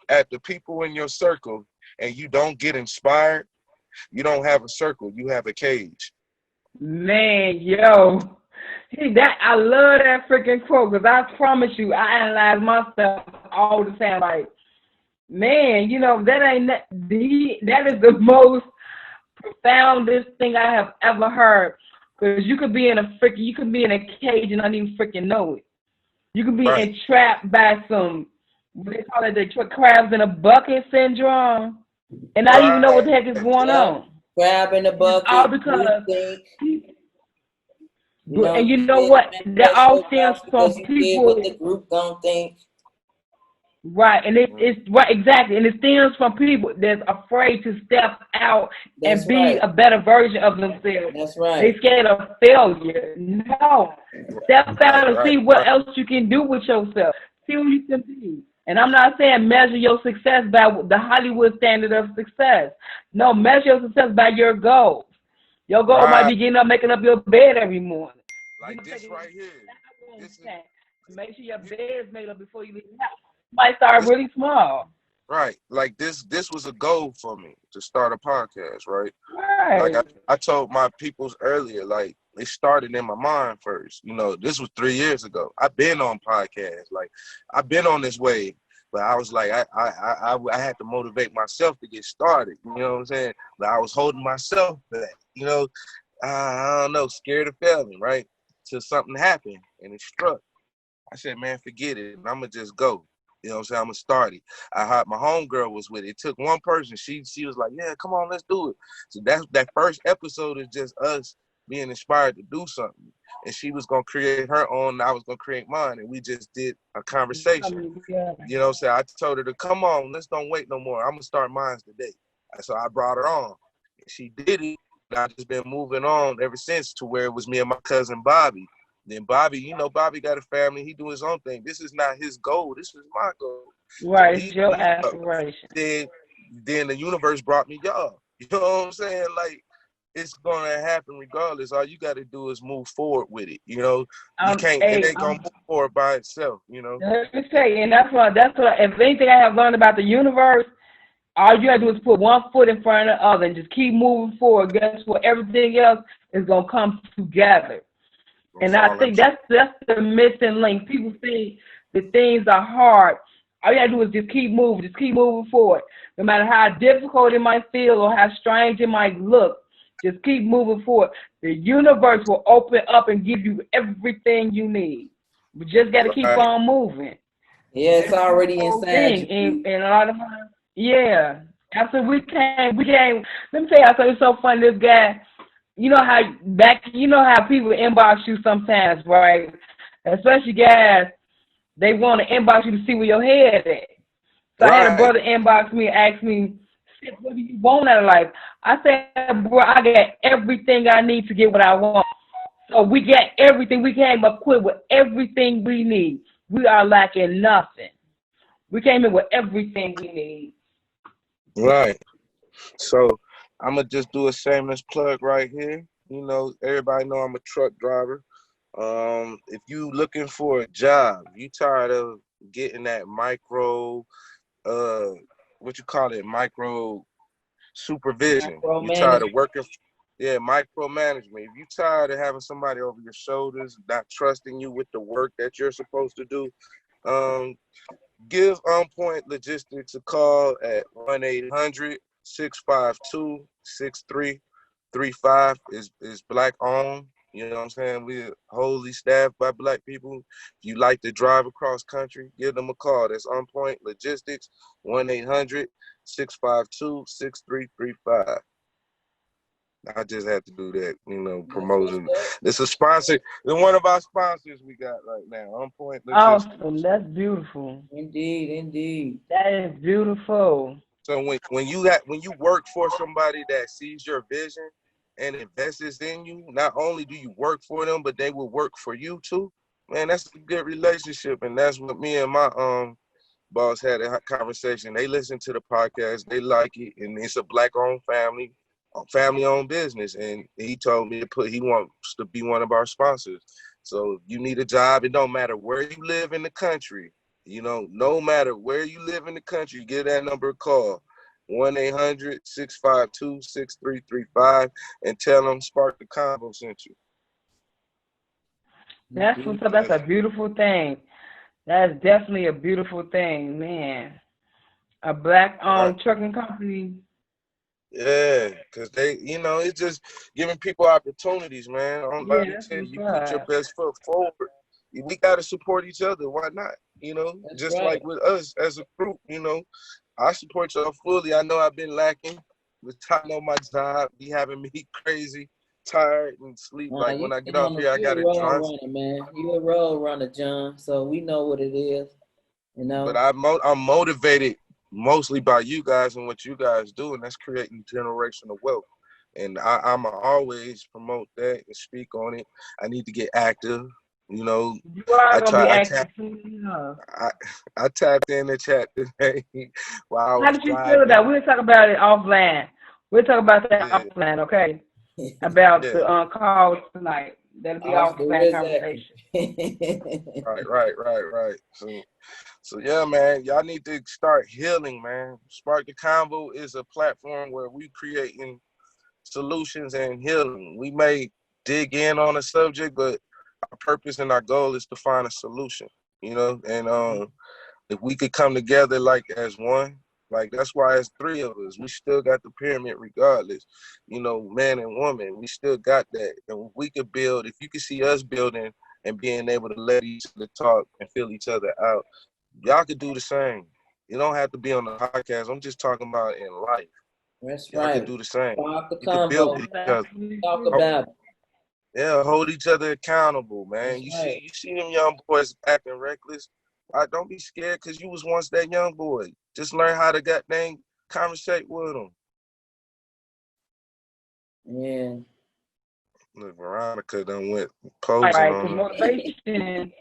at the people in your circle and you don't get inspired, you don't have a circle, you have a cage. Man, yo. That I love that freaking quote because I promise you, I analyze myself all the time. Like, man, that is the most profoundest thing I have ever heard. Because you could be in a cage and not even freaking know it. You could be Right, entrapped by some, what they call it, the crabs in a bucket syndrome, and not even know what right, the heck is going yep. on. Crab in the And it's all bucket, group because, think, and you you know did what? That manifest all your stems thoughts because from you did what the people. group gonna think. Right, and it's right exactly, and it stems from people that's afraid to step out That's and be right. a better version of themselves. That's They right. scared of failure. No, step out right, and right, see what right, else you can do with yourself. See who you can be. And I'm not saying measure your success by the Hollywood standard of success. No, measure your success by your goals. Your goal might right. be getting up, making up your bed every morning. Like this Taking a right here. shower on This is time. Make sure your you, bed is made up before you leave the house. You might start this really small. right. Like this was a goal for me to start a podcast, right? Like Right. I told my peoples earlier, like it started in my mind first. You know, this was 3 years ago. I've been on podcasts, like I've been on this wave, but I was like, I had to motivate myself to get started. You know what I'm saying? But I was holding myself back. You know, I don't know, scared of failing, right? Till something happened and it struck. I said, man, forget it. I'm gonna just go. You know what I'm saying? I'm gonna start it. I had my homegirl was with it. It took one person. She was like, yeah, come on, let's do it. So that first episode is just us being inspired to do something. And she was gonna create her own, and I was gonna create mine, and we just did a conversation. Coming together. You know what I'm saying? I told her to come on, let's don't wait no more. I'm gonna start mine today. And so I brought her on. She did it. And I just been moving on ever since to where it was me and my cousin Bobby. Then Bobby, you know, Bobby got a family. He doing his own thing. This is not his goal. This is my goal. So Right. It's your aspiration. then then the universe brought me y'all. You know what I'm saying? Like it's gonna happen regardless. All you got to do is move forward with it. You know, you can't. It Hey, ain't gonna move forward by itself. You know. let me tell you, and that's what, if anything I have learned about the universe, all you have to do is put one foot in front of the other and just keep moving forward. Guess what? Everything else is going to come together. Gonna And I fall think into. that's the missing link. People think that things are hard. All you gotta do is just keep moving forward. No matter how difficult it might feel or how strange it might look, just keep moving forward. The universe will open up and give you everything you need. We just gotta keep Right. on moving. Yeah, it's That's the already whole inside thing. you. And a lot of times, yeah. I said we can't. Let me tell you, I thought it's so funny. This guy, you know how people inbox you sometimes, right? Especially guys, they want to inbox you to see where your head at. So I had a Right. brother inbox me and ask me, "Sis, what do you want out of life?" I said, bro, I got everything I need to get what I want. So we got everything. We came equipped with everything we need. We are lacking nothing. We came in with everything we need. Right. So I'm gonna just do a shameless plug right here. You know, everybody know I'm a truck driver. If you looking for a job, you tired of getting that micro what you call it, micro supervision. You tired of Micromanagement. working, yeah, micromanagement. If you tired of having somebody over your shoulders, not trusting you with the work that you're supposed to do, um, give On Point Logistics a call at 1-800-652-6335. Is black owned. You know what I'm saying? We're wholly staffed by black people. If you like to drive across country, give them a call. That's On Point Logistics, 1-800-652-6335. I just had to do that, That's what's promoting. up. It's a sponsor. It's one of our sponsors we got right now, On Point Logistics. Awesome. That's beautiful. Indeed, indeed. That is beautiful. So when you work for somebody that sees your vision and invests in you, not only do you work for them, but they will work for you too. Man, that's a good relationship, and that's what me and my boss had a conversation. They listen to the podcast, they like it, and it's a black-owned family-owned business. And he told me he wants to be one of our sponsors. So if you need a job, it don't matter where you live in the country. No matter where you live in the country, give that number a call, 1-800-652-6335, and tell them Spark the Convo sent you. That's what's up. That's a beautiful thing. That's definitely a beautiful thing, man. A black-owned trucking company. Yeah, because it's just giving people opportunities, man. Like you said, you put your best foot forward. We got to support each other. Why not? That's Just right. like with us as a group, I support y'all fully. I know I've been lacking with time on my job, be having me crazy, tired, and sleep. Like when I get off here, I got to You're a drive. road runner, man. You're a road runner, John. So we know what it is, But I'm motivated mostly by you guys and what you guys do, and that's creating generational wealth. And I'm always promote that and speak on it. I need to get active. You are gonna be active soon. I tapped in the chat today while I was How did you driving. feel about? We'll talk about it offline. We'll talk about that offline, okay? About the calls tonight. That'll be offline conversation. Right. So yeah, man, y'all need to start healing, man. Spark the Convo is a platform where we creating solutions and healing. We may dig in on a subject, but our purpose and our goal is to find a solution, and if we could come together like as one, like that's why it's three of us. We still got the pyramid regardless, man and woman, we still got that. And we could build, if you could see us building and being able to let each other talk and fill each other out, y'all could do the same. You don't have to be on the podcast. I'm just talking about in life. That's y'all right. could do the same. Talk the you could build each other. Talk about it. Yeah, hold each other accountable, man. You see them young boys acting reckless. Don't be scared because you was once that young boy. Just learn how to goddamn conversate with them. Yeah. Look, Veronica done went posing on Motivation.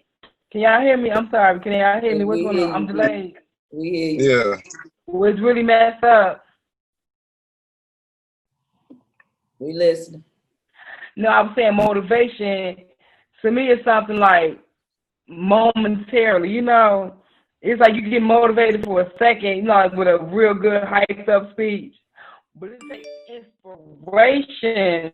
Can y'all hear me? I'm sorry. Can y'all hear me? What's going on? I'm delayed. We hear you. Yeah. What's really messed up? We listening. No, I'm saying motivation to me is something like momentarily, it's like you get motivated for a second, like with a real good hyped up speech. But it takes inspiration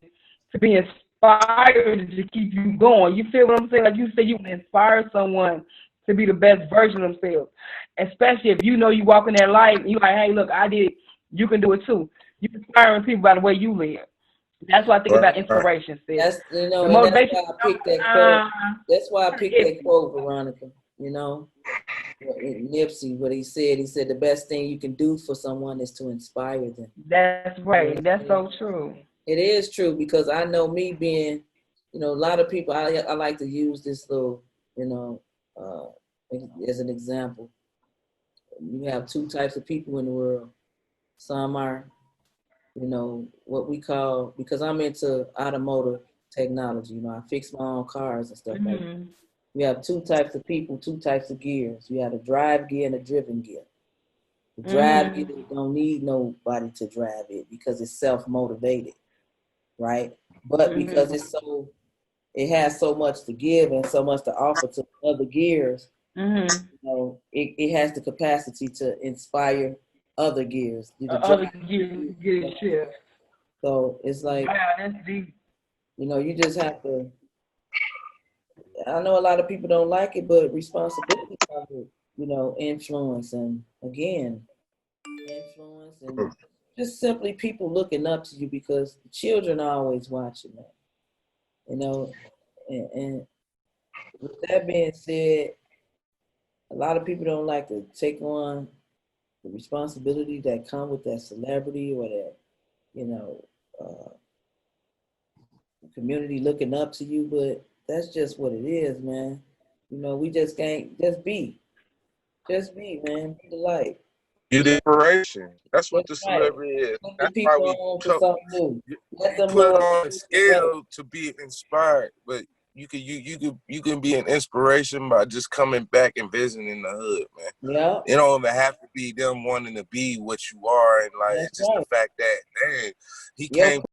to be inspired to keep you going. You feel what I'm saying? Like you say, you can inspire someone to be the best version of themselves. Especially if you walk in that light and you're like, hey, look, I did it. You can do it too. You're inspiring people by the way you live. That's what I think about inspiration. That's and that's why I picked that quote. That's why I picked that quote, Veronica. Nipsey, what he said the best thing you can do for someone is to inspire them. That's right. That's so true. It is true because I know me being, a lot of people. I like to use this little, as an example. You have two types of people in the world. Some are, what we call, because I'm into automotive technology, I fix my own cars and stuff like that. You have two types of people, two types of gears. You have a drive gear and a driven gear. The drive gear don't need nobody to drive it because it's self-motivated, right? But because it has so much to give and so much to offer to other gears, Mm-hmm. You know, it has the capacity to inspire other gears. Other gears shift. So it's like, Wow, that's deep. you know, you just have to. I know a lot of people don't like it, but responsibility comes with, you know, influence and again, influence and just simply people looking up to you because the children are always watching that, you know. And with that being said, a lot of people don't like to take on the responsibility that come with that celebrity or that, you know, community looking up to you. But that's just what it is, man. You know, we just can't just be, man, be the light. You the inspiration. That's what That's the right. celebrity is. Put the That's why people we on to come. something new. Let You them put know it it's on a better. scale to be inspired, but you can be an inspiration by just coming back and visiting the hood, man. Yeah, It don't even have to be them wanting to be what you are, and like that's it's just the right. fact that, dang, he Your came